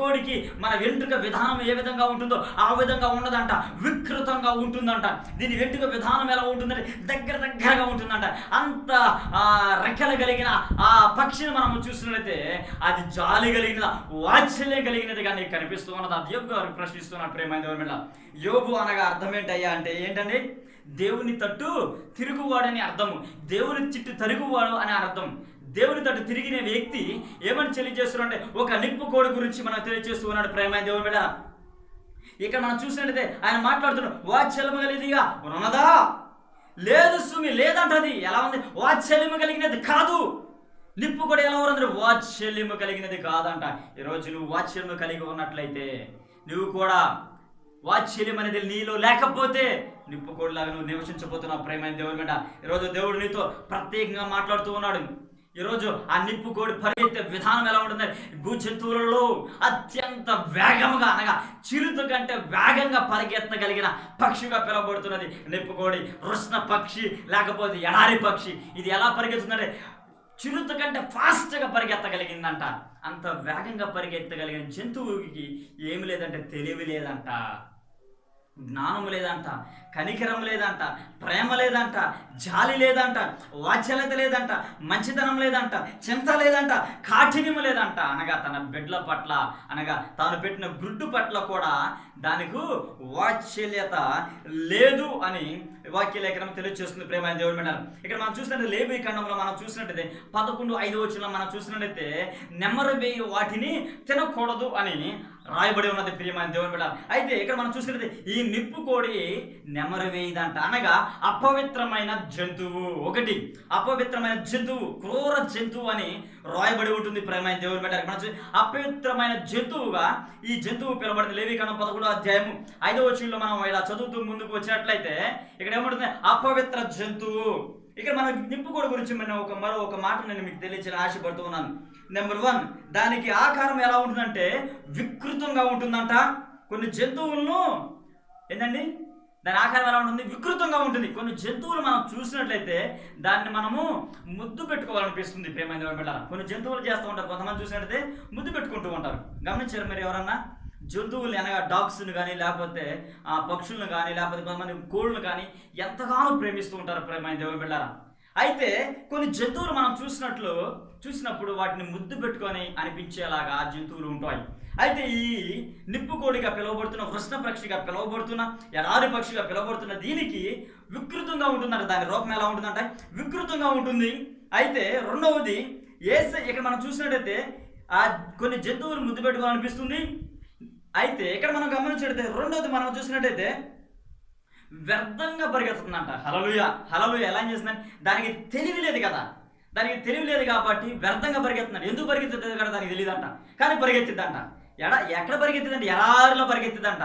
S1: కోడికి మన వెంట్రుక విధానం ఏ విధంగా ఉంటుందో ఆ విధంగా ఉన్నదంట, వికృతంగా ఉంటుందంట. దీని వెంట్రుక విధానం ఎలా ఉంటుందంటే దగ్గరగా ఉంటుందంట. అంత రెక్కలు కలిగిన ఆ పక్షిని మనం చూసినట్లయితే అది జాలి కలిగినది, వాత్సల్యం కలిగినదిగా నీకు కనిపిస్తూ ఉన్నది. అది యోబు గారు ప్రశ్నిస్తున్నాడు ప్రేమైన దేవుని బిడ్డ. యోబు అనగా అర్థం ఏంటయ్యా అంటే ఏంటంటే దేవుని తట్టు తిరుగువాడని అర్థము, దేవుని చిట్టు తరుగువాడు అని అర్థం. దేవుని తట్టు తిరిగిన వ్యక్తి ఏమని తెలియజేస్తున్నాడు అంటే ఒక నిప్పు కోడి గురించి మనం తెలియజేస్తూ ఉన్నాడు ప్రేమైన దేవుని బిడ్డ. ఇక్కడ మనం చూసినట్లయితే ఆయన మాట్లాడుతున్నాడు వాత్సల్యము కలిగినదిగా ఉన్నదా? లేదు సుమి, లేదంటది. ఎలా ఉంది? వాత్సల్యము కలిగినది కాదు. నిప్పు కూడా ఎలా ఉన్నది? వాత్సల్యము కలిగినది కాదంట. ఈరోజు నువ్వు వాత్సల్యము కలిగి ఉన్నట్లయితే, నువ్వు కూడా వాత్సల్యం అనేది నీలో లేకపోతే నిప్పుకోడిలాగా నువ్వు నివసించబోతున్నావు ప్రేమైన దేవుని బిడ్డ. ఈరోజు దేవుడు నీతో ప్రత్యేకంగా మాట్లాడుతూ ఉన్నాడు. ఈరోజు ఆ నిప్పు కోడి పరిగెత్తే విధానం ఎలా ఉంటుంది? భూజంతువులలో అత్యంత వేగంగా అనగా చిరుత కంటే వేగంగా పరిగెత్తగలిగిన పక్షిగా పిలువబడుతున్నది నిప్పు కోడి. వృష్ణ పక్షి లేకపోతే ఎడారి పక్షి. ఇది ఎలా పరిగెత్తుందంటే చిరుత కంటే ఫాస్ట్గా పరిగెత్తగలిగిందంట. అంత వేగంగా పరిగెత్తగలిగిన జంతువుకి ఏమి లేదంటే తెలివి లేదంట, జ్ఞానం లేదంట, కనికరం లేదంట, ప్రేమ లేదంట, జాలి లేదంట, వాత్సల్యత లేదంట, మంచితనం లేదంట, చింత లేదంట, కాఠిన్యం లేదంట. అనగా తన బిడ్డల పట్ల, అనగా తాను పెట్టిన గుడ్డు పట్ల కూడా దానికి వాత్సల్యత లేదు అని వాక్య లేఖనం తెలియజేస్తుంది. ప్రేమైన దేవుని బిడ్డలారా, ఇక్కడ మనం చూసినట్టు లేవి ఖండంలో మనం చూసినట్టయితే 11:5 మనం చూసినట్టయితే నెమరవేయు వాటిని తినకూడదు అని రాయబడి ఉన్నది. ప్రియమైన దేవుని బిడ్డలారా, అయితే ఇక్కడ మనం చూసినట్లయితే ఈ నిప్పు కోడి నెమరవేయదంట, అనగా అపవిత్రమైన జంతువు. ఒకటి అపవిత్రమైన జంతువు, క్రూర జంతువు అని రాయబడి ఉంటుంది. ప్రియమైన దేవుని బిడ్డలారా, మనం అపవిత్రమైన జంతువుగా ఈ జంతువు పిలబడింది. లేవి ఖండం 11:5 మనం ఇలా చదువుతూ ముందుకు వచ్చినట్లయితే ఇక్కడ ఏమంటుంది? అపవిత్ర జంతువు. ఇక్కడ మన నిప్పుకోడి గురించి మరో ఒక మాట నేను మీకు తెలియచేయాలని ఆశపడుతూ ఉన్నాను. నెంబర్ 1, దానికి ఆకారం ఎలా ఉంటుందంటే వికృతంగా ఉంటుందంట. కొన్ని జంతువులను ఏంటండి దాని ఆకారం ఎలా ఉంటుంది? వికృతంగా ఉంటుంది. కొన్ని జంతువులు మనం చూసినట్లయితే దాన్ని మనము ముద్దు పెట్టుకోవాలనిపిస్తుంది. ప్రేమైన దేవుని బిడ్డలారా, కొన్ని జంతువులు చేస్తూ ఉంటారు, కొంతమంది చూసినట్లయితే ముద్దు పెట్టుకుంటూ ఉంటారు. గమనించారు మీరు ఎవరన్నా? జంతువులు అనగా డాగ్స్ని కానీ, లేకపోతే పక్షులను కానీ, లేకపోతే కొంతమంది కోళ్ళను కానీ ఎంతగానో ప్రేమిస్తూ ఉంటారు. ప్రేమైన దేవుని బిడ్డలారా, అయితే కొన్ని జంతువులు మనం చూసినప్పుడు వాటిని ముద్దు పెట్టుకొని అనిపించేలాగా జంతువులు ఉంటాయి. అయితే ఈ నిప్పుకోడిగా పిలువబడుతున్న, కృష్ణ పక్షిగా పిలువబడుతున్న, ఎడారి పక్షిగా పిలువబడుతున్న దీనికి వికృతంగా ఉంటుందంట. దాని రూపం ఎలా ఉంటుందంటే వికృతంగా ఉంటుంది. అయితే రెండవది ఇక్కడ మనం చూసినట్టయితే కొన్ని జంతువులు ముద్దు పెట్టుకోవాలనిపిస్తుంది. అయితే ఇక్కడ మనం గమనించినట్టయితే రెండవది మనం చూసినట్టయితే వ్యర్థంగా పరిగెత్తుతుందంట. హల్లెలూయా, హల్లెలూయా. ఎలా చేస్తుందంటే దానికి తెలివి లేదు కదా, దానికి తెలివి లేదు కాబట్టి వ్యర్థంగా పరిగెత్తున్నాడు. ఎందుకు పరిగెత్తుతుంది కదా దానికి తెలియదంట, కానీ పరిగెత్తిద్దంట. ఎక్కడ పరిగెత్తిందంటే ఎడారిలో పరిగెత్తిద్దంట.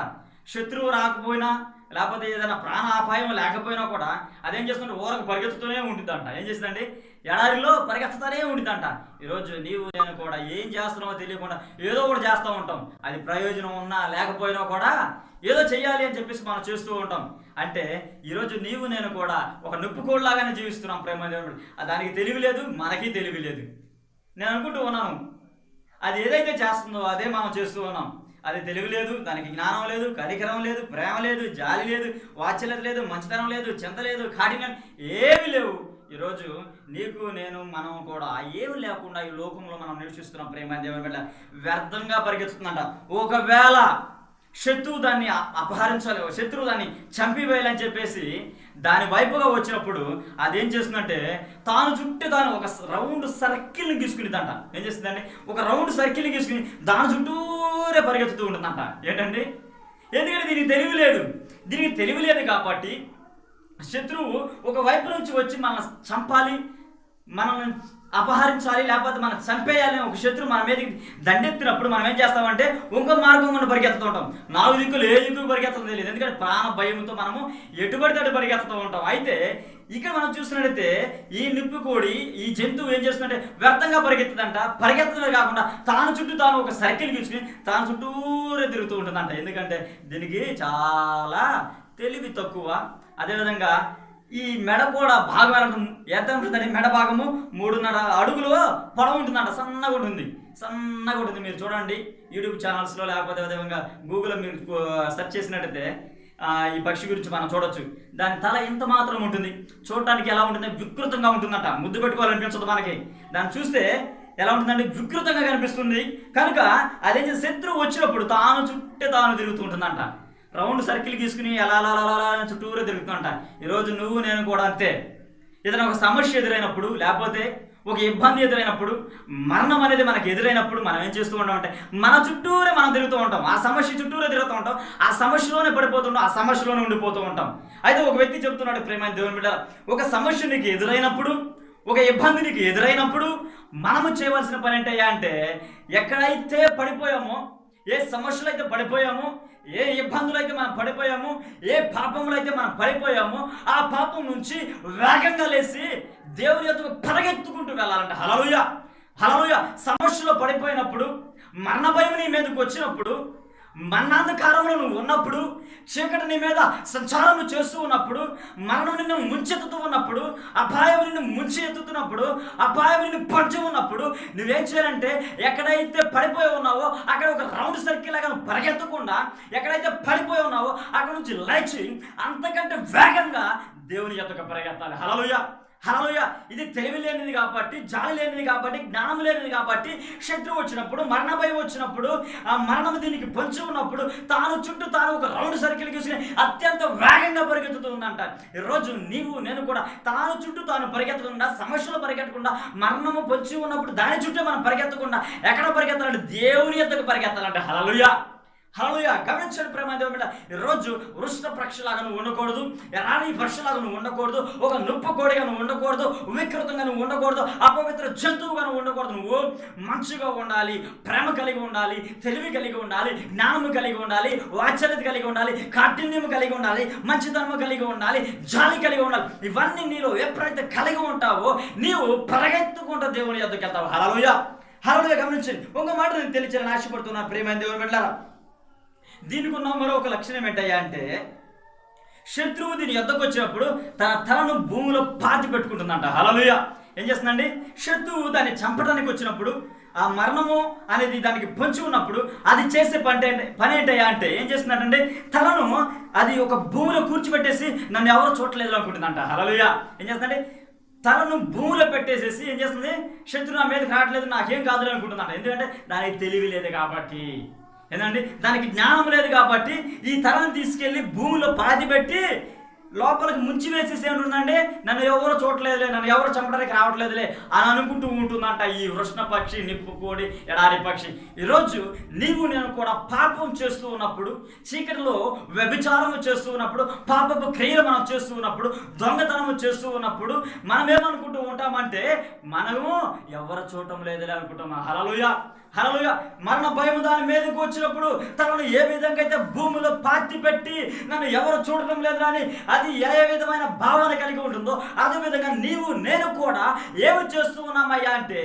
S1: శత్రువు రాకపోయినా, లేకపోతే ఏదైనా ప్రాణ అపాయం లేకపోయినా కూడా అదేం చేస్తుంటే ఊరకు పరిగెత్తుతూనే ఉంటుందంట. ఏం చేస్తుందండి? ఎడారిలో పరిగెత్తుతూనే ఉంటుందంట. ఈరోజు నీవు నేను కూడా ఏం చేస్తున్నావో తెలియకుండా ఏదో కూడా చేస్తూ ఉంటాం. అది ప్రయోజనం ఉన్నా లేకపోయినా కూడా ఏదో చెయ్యాలి అని చెప్పేసి మనం చేస్తూ ఉంటాం. అంటే ఈరోజు నీవు నేను కూడా ఒక నిప్పుకోళ్ళలాగానే జీవిస్తున్నాం. ప్రేమ దేవుడు, దానికి తెలివి లేదు, మనకి తెలివి లేదు. నేను అనుకుంటూ ఉన్నాను అది ఏదైతే చేస్తుందో అదే మనం చేస్తూ ఉన్నాం. అది తెలివి లేదు, దానికి జ్ఞానం లేదు, కనికరం లేదు, ప్రేమ లేదు, జాలి లేదు, వాత్సల్యత లేదు, మంచితనం లేదు, చింత లేదు, కాఠిన్యం ఏమి లేవు. ఈరోజు నీకు నేను మనం కూడా ఏమి లేకుండా ఈ లోకంలో మనం నివసిస్తున్నాం. ప్రేమ దేవుని బిడ్డ, వ్యర్థంగా పరిగెత్తుతుందంట. ఒకవేళ శత్రువు దాన్ని అపహరించాలి, శత్రువు దాన్ని చంపివేయాలని చెప్పేసి దాని వైపుగా వచ్చినప్పుడు అదేం చేస్తుందంటే తాను ఒక రౌండ్ సర్కిల్ని గీసుకునిదంట. ఏం చేస్తుందండి? ఒక రౌండ్ సర్కిల్ని గీసుకుని దాని చుట్టూరే పరిగెత్తుతూ ఉంటుందంట. ఏంటండి? ఎందుకంటే దీనికి తెలివి లేదు కాబట్టి శత్రువు ఒక వైపు నుంచి వచ్చి మనల్ని చంపాలి, మనల్ని అపహరించాలి, లేకపోతే మనం చంపేయాలి ఒక శత్రువు మన మీదకి దండెత్తినప్పుడు మనం ఏం చేస్తామంటే ఇంకో మార్గం మనం పరిగెత్తుతూ ఉంటాం. 4 దిక్కులు ఏ దిక్కులు పరిగెత్తడం తెలియదు, ఎందుకంటే ప్రాణ భయంతో మనము ఎటుబడితే అటు పరిగెత్తుతూ ఉంటాం. అయితే ఇక్కడ మనం చూసినట్టయితే ఈ నిప్పుకోడి, ఈ జంతువు ఏం చేస్తుందంటే వ్యర్థంగా పరిగెత్తుదంట. పరిగెత్తడమే కాకుండా తాను ఒక సర్కిల్ గీసుకుని తాను చుట్టూరే తిరుగుతూ ఉంటుందంట. ఎందుకంటే దీనికి చాలా తెలివి తక్కువ. అదేవిధంగా ఈ మెడ కూడా భాగం ఎంత ఉంటుందండి? మెడ భాగము 3.5 అడుగులు పొడవు ఉంటుందంట. సన్నగా ఉంటుంది. మీరు చూడండి యూట్యూబ్ ఛానల్స్లో, లేకపోతే విధంగా గూగుల్లో మీరు సెర్చ్ చేసినట్టయితే ఈ పక్షి గురించి మనం చూడొచ్చు. దాని తల ఎంత మాత్రం ఉంటుంది, చూడటానికి ఎలా ఉంటుంది? వికృతంగా ఉంటుందంట. ముద్దు పెట్టుకోవాలనిపించదు మనకి. దాన్ని చూస్తే ఎలా ఉంటుందంటే వికృతంగా కనిపిస్తుంది. కనుక అదేం చేసి శత్రువు వచ్చినప్పుడు తాను తిరుగుతూ ఉంటుందంట. రౌండ్ సర్కిల్ తీసుకుని ఎలా చుట్టూరే తిరుగుతుంట. ఈరోజు నువ్వు నేను కూడా అంతే. ఏదైనా ఒక సమస్య ఎదురైనప్పుడు, లేకపోతే ఒక ఇబ్బంది ఎదురైనప్పుడు, మరణం అనేది మనకు ఎదురైనప్పుడు మనం ఏం చేస్తూ ఉంటాం అంటే మన చుట్టూరే మనం తిరుగుతూ ఉంటాం. ఆ సమస్య చుట్టూరే తిరుగుతూ ఉంటాం. ఆ సమస్యలోనే పడిపోతుంటాం, ఆ సమస్యలోనే ఉండిపోతూ ఉంటాం. అయితే ఒక వ్యక్తి చెప్తున్నాడు, ప్రేమ దేవుని బిడ్డ, ఒక సమస్య నీకు ఎదురైనప్పుడు, ఒక ఇబ్బంది నీకు ఎదురైనప్పుడు మనము చేయవలసిన పని ఏంటయ్యా అంటే ఎక్కడైతే పడిపోయామో, ఏ సమస్యలు అయితే పడిపోయామో, ఏ ఇబ్బందులు అయితే మనం పడిపోయామో, ఏ పాపములు అయితే మనం పడిపోయామో ఆ పాపం నుంచి వేగంగా లేచి దేవుని యొద్దకు పరిగెత్తుకుంటూ వెళ్ళాలంట. హల్లెలూయా, హల్లెలూయా. సమస్యలో పడిపోయినప్పుడు, మరణ భయం నీ మీదకి వచ్చినప్పుడు, మరణాంధకారంలో నువ్వు ఉన్నప్పుడు, చీకటి నీ మీద సంచారం చేస్తూ ఉన్నప్పుడు, మరణం నిన్ను ముంచెత్తుతూ ఉన్నప్పుడు, అపాయం నిన్ను ముంచి ఎత్తుతున్నప్పుడు, అపాయం నిన్ను పంచి ఉన్నప్పుడు నువ్వేం చేయాలంటే ఎక్కడైతే పడిపోయి ఉన్నావో అక్కడ ఒక రౌండ్ సర్కిల్ లాగా పరిగెత్తకుండా, ఎక్కడైతే పడిపోయి ఉన్నావో అక్కడ నుంచి లేచి అంతకంటే వేగంగా దేవుని యొద్దకు పరిగెత్తాలి. హల్లెలూయా, హల్లెలూయా. ఇది తెలివి లేనిది కాబట్టి, జాలి లేనిది కాబట్టి, జ్ఞానం లేనిది కాబట్టి, శత్రువు వచ్చినప్పుడు, మరణ భయం వచ్చినప్పుడు, ఆ మరణం దీనికి పొంచి ఉన్నప్పుడు తాను చుట్టూ తాను ఒక రౌండ్ సర్కిల్ తీసుకుని అత్యంత వేగంగా పరిగెత్తుతూ ఉందంట. ఈరోజు నీవు నేను కూడా తాను చుట్టూ తాను పరిగెత్తకుండా, సమస్యలు పరిగెత్తకుండా, మరణము పొంచి ఉన్నప్పుడు దాని చుట్టూ మనం పరిగెత్తకుండా ఎక్కడ పరిగెత్తాలంటే దేవుని యొద్దకు పరిగెత్తాలంటే. హల్లెలూయా, హల్లెలూయా. గమనించండి ప్రేమ దేవుని, ఈరోజు వృష్ణ పక్షిలాగా నువ్వు ఉండకూడదు, ఎరాని పక్షిలాగా నువ్వు ఉండకూడదు, ఒక నుప్పు కోడిగా నువ్వు ఉండకూడదు, వికృతంగా నువ్వు ఉండకూడదు, అపవిత్ర జంతువుగా నువ్వు ఉండకూడదు. నువ్వు మంచిగా ఉండాలి, ప్రేమ కలిగి ఉండాలి, తెలివి కలిగి ఉండాలి, జ్ఞానము కలిగి ఉండాలి, వాత్సల్యత కలిగి ఉండాలి, కాఠిన్యము కలిగి ఉండాలి, మంచితనము కలిగి ఉండాలి, జాలి కలిగి ఉండాలి. ఇవన్నీ నీలో ఎప్పుడైతే కలిగి ఉంటావో నీవు పరిగెత్తుకుంటూ దేవుని యొద్దకు వెళ్తావు. హల్లెలూయా, హల్లెలూయా. గమనించండి, ఒక మాట నేను తెలియచేయాలని ఆశపడుతున్నాను ప్రేమ దేవుని బిడ్డలారా. దీనికి ఉన్న మరొక లక్షణం ఏంటయ్యా అంటే, శత్రువు దీని యొద్దకు వచ్చినప్పుడు తన తలను భూమిలో పాతి పెట్టుకుంటుందంట. హల్లెలూయా. ఏం చేస్తుందండి? శత్రువు దాన్ని చంపడానికి వచ్చినప్పుడు, ఆ మరణము అనేది దానికి పొంచి ఉన్నప్పుడు అది చేసే పని ఏంటయ్యా అంటే ఏం చేస్తుందంటే, తలను అది ఒక భూమిలో కూర్చిపెట్టేసి నన్ను ఎవరో చూడలేదు అనుకుంటుందంట. హల్లెలూయా. ఏం చేస్తుందంటే తలను భూమిలో పెట్టేసేసి ఏం చేస్తుంది, శత్రువు నా మీదకి రావట్లేదు, నాకేం కాదు అనుకుంటుందంట. ఎందుకంటే దానికి తెలివి లేదు కాబట్టి, ఏంటండి దానికి జ్ఞానం లేదు కాబట్టి ఈ తలను తీసుకెళ్ళి భూమిలో పాతి పెట్టి లోపలికి ముంచి వేసేసి ఏముంటుందండి, నన్ను ఎవరో చూడలేదులే, నన్ను ఎవరు చంపడానికి రావట్లేదులే అని అనుకుంటూ ఉంటుందంట ఈ వృష్ణ పక్షి, నిప్పు కోడి, ఎడారి పక్షి. ఈరోజు నీవు నేను కూడా పాపం చేస్తూ ఉన్నప్పుడు, చీకటిలో వ్యభిచారము చేస్తూ ఉన్నప్పుడు, పాపపు క్రియలు మనం చేస్తూ ఉన్నప్పుడు, దొంగతనము చేస్తూ ఉన్నప్పుడు మనం ఏమనుకుంటూ ఉంటామంటే మనము ఎవరు చూడటం లేదులే అనుకుంటాం. హల్లెలూయా, హల్లెలూయా. మరణ భయం దాని మీదకి వచ్చినప్పుడు తనను ఏ విధంగా అయితే భూమిలో పాతి పెట్టి నన్ను ఎవరు చూడటం లేదు అని అది ఏ విధమైన భావన కలిగి ఉంటుందో అదే విధంగా నీవు నేను కూడా ఏమి చేస్తూ ఉన్నామయ్యా అంటే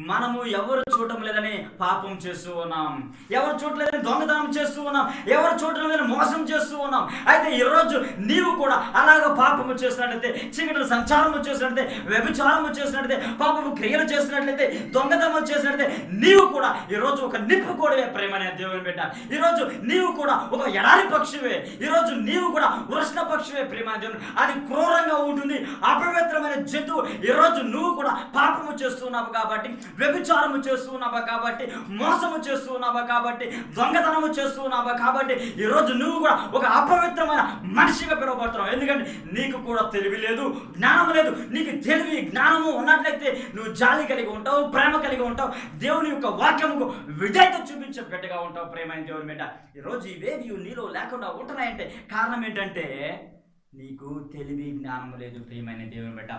S1: మనము ఎవరు చూడటం లేదని పాపం చేస్తూ ఉన్నాం, ఎవరు చూడలేదని దొంగతనం చేస్తూ ఉన్నాం, ఎవరు చూడటం లేదని మోసం చేస్తూ ఉన్నాం. అయితే ఈరోజు నీవు కూడా అలాగ పాపము చేసినట్లయితే, చీకటిలో సంచారము చేసినట్లయితే, వ్యభిచారము చేసినట్లయితే, పాపము క్రియలు చేసినట్లయితే, దొంగతనం చేసినట్లయితే నీవు కూడా ఈరోజు ఒక నిప్పు కోడివే ప్రేమనే దేవుని బిడ్డ. ఈరోజు నీవు కూడా ఒక ఎడారి పక్షివే, ఈరోజు నీవు కూడా వృష్ణ పక్షివే ప్రేమ దేవుని. అది క్రూరంగా ఉంటుంది, అపవిత్రమైన జంతువు. ఈరోజు నువ్వు కూడా పాపము చేస్తున్నావు కాబట్టి, వ్యభిచారము చేస్తూ ఉన్నావా కాబట్టి, మోసము చేస్తూ ఉన్నావా కాబట్టి, దొంగతనము చేస్తూ ఉన్నావా కాబట్టి ఈరోజు నువ్వు కూడా ఒక అపవిత్రమైన మనిషిగా పిలువబడుతున్నావు. ఎందుకంటే నీకు కూడా తెలివి లేదు, జ్ఞానం లేదు. నీకు తెలివి జ్ఞానము ఉన్నట్లయితే నువ్వు జాలి కలిగి ఉంటావు, ప్రేమ కలిగి ఉంటావు, దేవుని యొక్క వాక్యముకు విధేయత చూపించే బిడ్డగా ఉంటావు ప్రేమ దేవుని బిడ్డ. ఈరోజు ఇవేవి నీలో లేకుండా ఉంటున్నాయంటే కారణం ఏంటంటే నీకు తెలివి జ్ఞానం లేదు ప్రియమైన దేవుని బిడ్డ.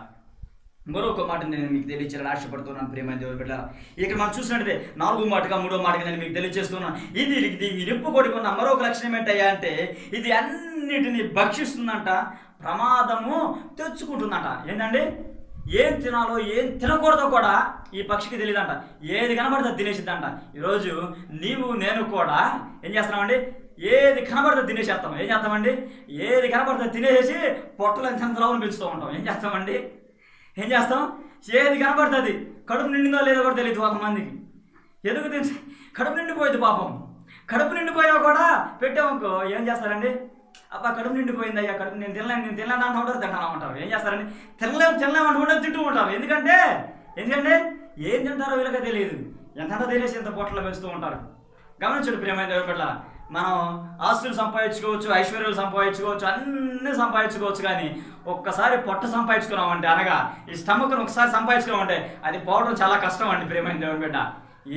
S1: మరొక మాట నేను మీకు తెలియచేయాలని ఆశపడుతున్నాను ప్రియమైన దేవుని బిడ్డలారా. ఇక్కడ మనం చూసినట్లయితే 4వ మాటగా 3వ మాటగా నేను మీకు తెలియజేస్తున్నాను. ఇది నిప్పు కొడుకున్న మరొక లక్షణం ఏంటయ్యా అంటే ఇది అన్నిటిని భక్షిస్తుందంట, ప్రమాదము తెచ్చుకుంటుందంట. ఏంటంటే ఏం తినాలో ఏం తినకూడదో కూడా ఈ పక్షికి తెలియదంట. ఏది కనబడితే తినేసిద్దంట. ఈరోజు నీవు నేను కూడా ఏం చేస్తున్నామండి, ఏది కనబడితే తినేసేస్తాం. ఏం చేస్తామండి, ఏది కనబడితే తినేసి పొట్టలు ఎంత లావును పెంచుతూ ఉంటాం. ఏం చేస్తాం, ఏది కనబడుతుంది, కడుపు నిండిందో లేదో కూడా తెలియదు కొంతమందికి. ఎందుకు తెలిసి కడుపు నిండిపోయింది పాపం. కడుపు నిండిపోయినా కూడా పెట్టామనుకో ఏం చేస్తారండి, అబ్బా కడుపు నిండిపోయింది అయ్యా, కడుపు నేను తినలేను అంటూ ఉంటారు, తింటామంటారు. ఏం చేస్తారండి, తినలేమంటే తింటూ ఉంటారు. ఎందుకంటే ఏం తింటారో వీళ్ళకే తెలియదు, ఎంత తినేసి ఎంత పొట్టలో పెంచుతూ ఉంటారు. గమనించండి ప్రియమైన దేవుని బిడ్డలారా. మనం ఆస్తులు సంపాదించుకోవచ్చు, ఐశ్వర్యాలు సంపాదించుకోవచ్చు, అన్నీ సంపాదించుకోవచ్చు, కానీ ఒక్కసారి పొట్ట సంపాదించుకున్నామంటే, అనగా ఈ స్టమక్ను ఒకసారి సంపాదించుకున్నామంటే అది పోవడం చాలా కష్టం అండి ప్రియమైన దేవుని బిడ్డ.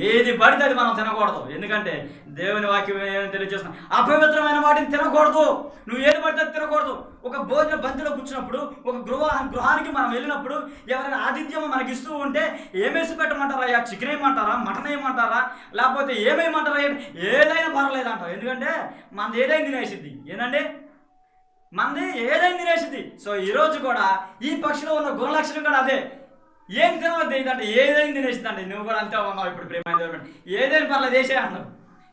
S1: ఏది పడితే అది మనం తినకూడదు. ఎందుకంటే దేవుని వాక్యం ఏమని తెలియజేస్తున్నాం, అపవిత్రమైన వాటిని తినకూడదు. నువ్వు ఏది పడితే తినకూడదు. ఒక భోజన బంతిలో కూర్చున్నప్పుడు, ఒక గృహానికి మనం వెళ్ళినప్పుడు ఎవరైనా ఆతిథ్యం మనకి ఇస్తూ ఉంటే ఏమేసి పెట్టమంటారా, చికెన్ వేయమంటారా, మటన్ వేయమంటారా, లేకపోతే ఏమేయమంటారా, ఏదైనా పర్వాలేదు అంటారు. ఎందుకంటే మనది ఏదైనా తినేసిద్ది. ఏంటంటే మనది ఏదైనా తినేసిద్ది. సో ఈరోజు కూడా ఈ పక్షిలో ఉన్న గుణలక్షణం కూడా అదే. ఏం తినవద్దు ఏంటంటే ఏదైనా తినేసిందండి. నువ్వు కూడా అంతే ఉన్నావు ఇప్పుడు ప్రేమ. ఏదైనా పర్లేదు వేసే అంటావు.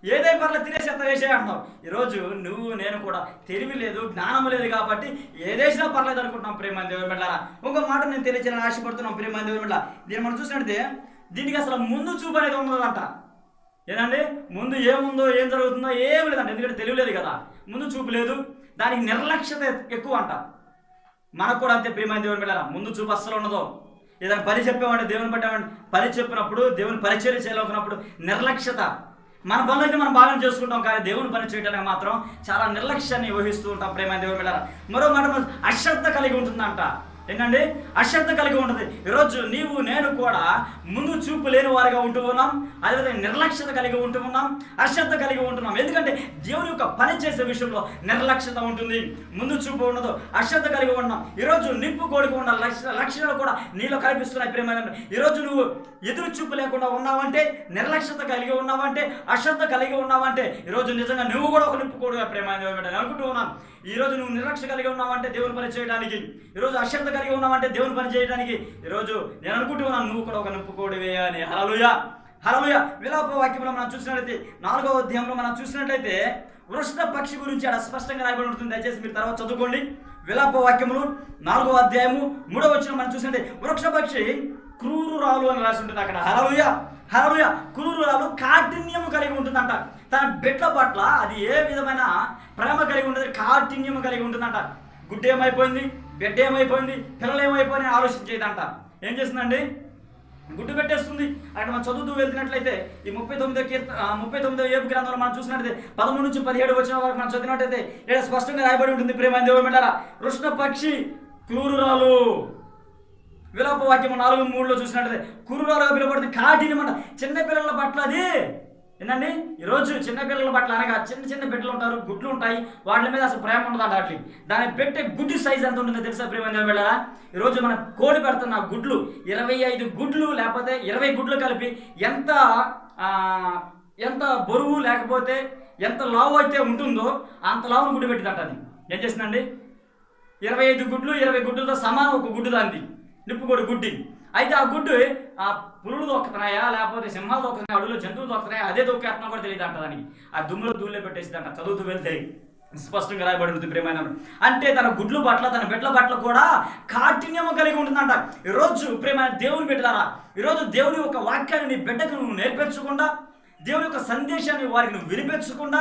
S1: ఏదే పర్లేదు తినేసి ఎంత వేసే అంటున్నావు. ఈరోజు నువ్వు నేను కూడా తెలివి లేదు, జ్ఞానం లేదు కాబట్టి ఏదేసినా పర్లేదు అనుకుంటున్నాం ప్రేమ దేవుని బిడ్డలారా. ఇంకో మాట నేను తెలియచేయాలని ఆశపడుతున్నాం ప్రేమ దేవుని బిడ్డ. దీన్ని మనం చూసినట్టే దీనికి అసలు ముందు చూపు అనేది ఉండదంట. ఏదండి, ముందు ఏముందో ఏం జరుగుతుందో ఏమి లేదంట. ఎందుకంటే తెలియలేదు కదా, ముందు చూపు లేదు, దానికి నిర్లక్ష్యత ఎక్కువ అంట. మనకు కూడా అంతే ప్రేమ దేవుని బిడ్డలారా, ముందు చూపు అస్సలు ఉండదు. ఏదైనా పని చెప్పామంటే దేవుని పట్టామంటే పని చెప్పినప్పుడు దేవుని పరిచర్య చేయాలనుకున్నప్పుడు నిర్లక్ష్యత. మన పనులు అయితే మనం బాగానే చేసుకుంటాం, కానీ దేవుని పని చేయడానికి మాత్రం చాలా నిర్లక్ష్యాన్ని వహిస్తూ ఉంటాం ప్రేమ దేవుని బిడ్డలారా. మరో మాట అశ్రద్ధ కలిగి ఉంటుందంట. ఏంటండి, అశ్రద్ధ కలిగి ఉంటుంది. ఈరోజు నీవు నేను కూడా ముందు చూపు లేని వారిగా ఉంటూ ఉన్నాం, అదేవిధంగా నిర్లక్ష్యత కలిగి ఉంటూ ఉన్నాం, అశ్రద్ధ కలిగి ఉంటున్నాం. ఎందుకంటే దేవుని యొక్క పని చేసే విషయంలో నిర్లక్ష్యత ఉంటుంది, ముందు చూపు ఉండదు, అశ్రద్ధ కలిగి ఉన్నాం. ఈరోజు నిప్పు కోడికి ఉన్న లక్షణాలు కూడా నీలో కనిపిస్తున్నాయి ప్రేమ. ఈరోజు నువ్వు ఎదురు చూపు లేకుండా ఉన్నావంటే, నిర్లక్ష్యత కలిగి ఉన్నావంటే, అశ్రద్ధ కలిగి ఉన్నావంటే ఈరోజు నిజంగా నువ్వు కూడా ఒక నిప్పు కోడిగా ప్రేమ అనుకుంటూ ఉన్నాను. ఈరోజు నువ్వు నిర్లక్ష్య కలిగి ఉన్నావంటే దేవుని పని చేయడానికి, ఈరోజు అశ్రద్ధ కలిగి ఉన్నావంటే దేవుని పని చేయడానికి ఈరోజు నేను అనుకుంటూ ఉన్నాను నువ్వు కూడా ఒక నిప్పుకోడివే అని. హల్లెలూయా, హల్లెలూయా. విలాప వాక్యంలో మనం చూసినట్లయితే 4వ అధ్యాయంలో మనం చూసినట్లయితే వృషణ పక్షి గురించి అక్కడ స్పష్టంగా రాయబడి ఉంటుంది. దయచేసి మీరు తర్వాత చదువుకోండి. విలాప వాక్యములు 4వ అధ్యాయము 3వ వచనం మనం చూసినట్టే వృక్ష పక్షి క్రూరురాలు అని రాసి ఉంటుంది అక్కడ. హల్లెలూయా, హల్లెలూయా. క్రూరురాలు కాఠిన్యము కలిగి ఉంటుందంట. తన బిడ్డ పట్ల అది ఏ విధమైన ప్రేమ కలిగి ఉంటుంది, కాఠిన్యం కలిగి ఉంటుందంట. గుడ్డ ఏమైపోయింది, బిడ్డ ఏమైపోయింది, పిల్లలు ఏమైపోయింది ఆలోచించేదంట. ఏం చేస్తుందండి, గుడ్డు పెట్టేస్తుంది. అక్కడ మనం చదువుతూ వెళ్తున్నట్లయితే ఈ 39వ ఏబు గ్రంథంలో మనం చూసినట్లయితే 13 నుంచి 17 వచ్చిన వరకు మనం చదివినట్లయితే ఇక్కడ స్పష్టంగా రాయబడి ఉంటుంది ప్రేమ దేవుని బిడ్డలారా. వృషణ పక్షి క్రూరురాలు. విలాప వాక్యం 4:3లో చూసినట్లయితే క్రూరురాలుగా పిలువబడుతుంది, కాఠిన్యం అంట. చిన్నపిల్లల పట్ల అది ఏంటండి, ఈరోజు చిన్నపిల్లల పట్ల అనగా చిన్న చిన్న బిడ్డలు ఉంటారు, గుడ్లు ఉంటాయి, వాటి మీద అసలు ప్రేమ ఉండదు అంట. వాటి దాన్ని పెట్టే గుడ్డు సైజ్ ఎంత ఉంటుందో తెలుసా ప్రేమ వెళ్ళారా. ఈరోజు మనం కోడి పెడుతున్న గుడ్లు 25 గుడ్లు లేకపోతే 20 గుడ్లు కలిపి ఎంత బరువు లేకపోతే ఎంత లావు అయితే ఉంటుందో అంత లావును గుడ్డు పెట్టిందంట. అది ఏం చేసిందండి, 25 గుడ్లు 20 గుడ్లతో సమానం ఒక గుడ్డు దాన్ని నిప్పుకోడి గుడ్డి. అయితే ఆ గుడ్డు ఆ పురులు దొక్కుతున్నాయా లేకపోతే సింహాలు దొక్కుతున్నాయా, అడుగులో జంతువులు దొక్కుతున్నాయా, అదే దొక్కేస్తున్నా కూడా తెలియదు అంట. దానికి ఆ దుమ్ములో దూళ్ళే పెట్టేసిందంట. చదువుతూ వెళ్తే స్పష్టంగా రాయబడి ఉంటుంది ప్రేమ. అంటే తన గుడ్లు పట్ల తన బిడ్డల పట్ల కూడా కాఠిన్యము కలిగి ఉంటుందంట. ఈరోజు ప్రేమ దేవుని బిడ్డలారా, ఈరోజు దేవుని యొక్క వాక్యాన్ని నీ బిడ్డకు నువ్వు నేర్పించకుండా, దేవుని యొక్క సందేశాన్ని వారికి నువ్వు వినిపించకుండా,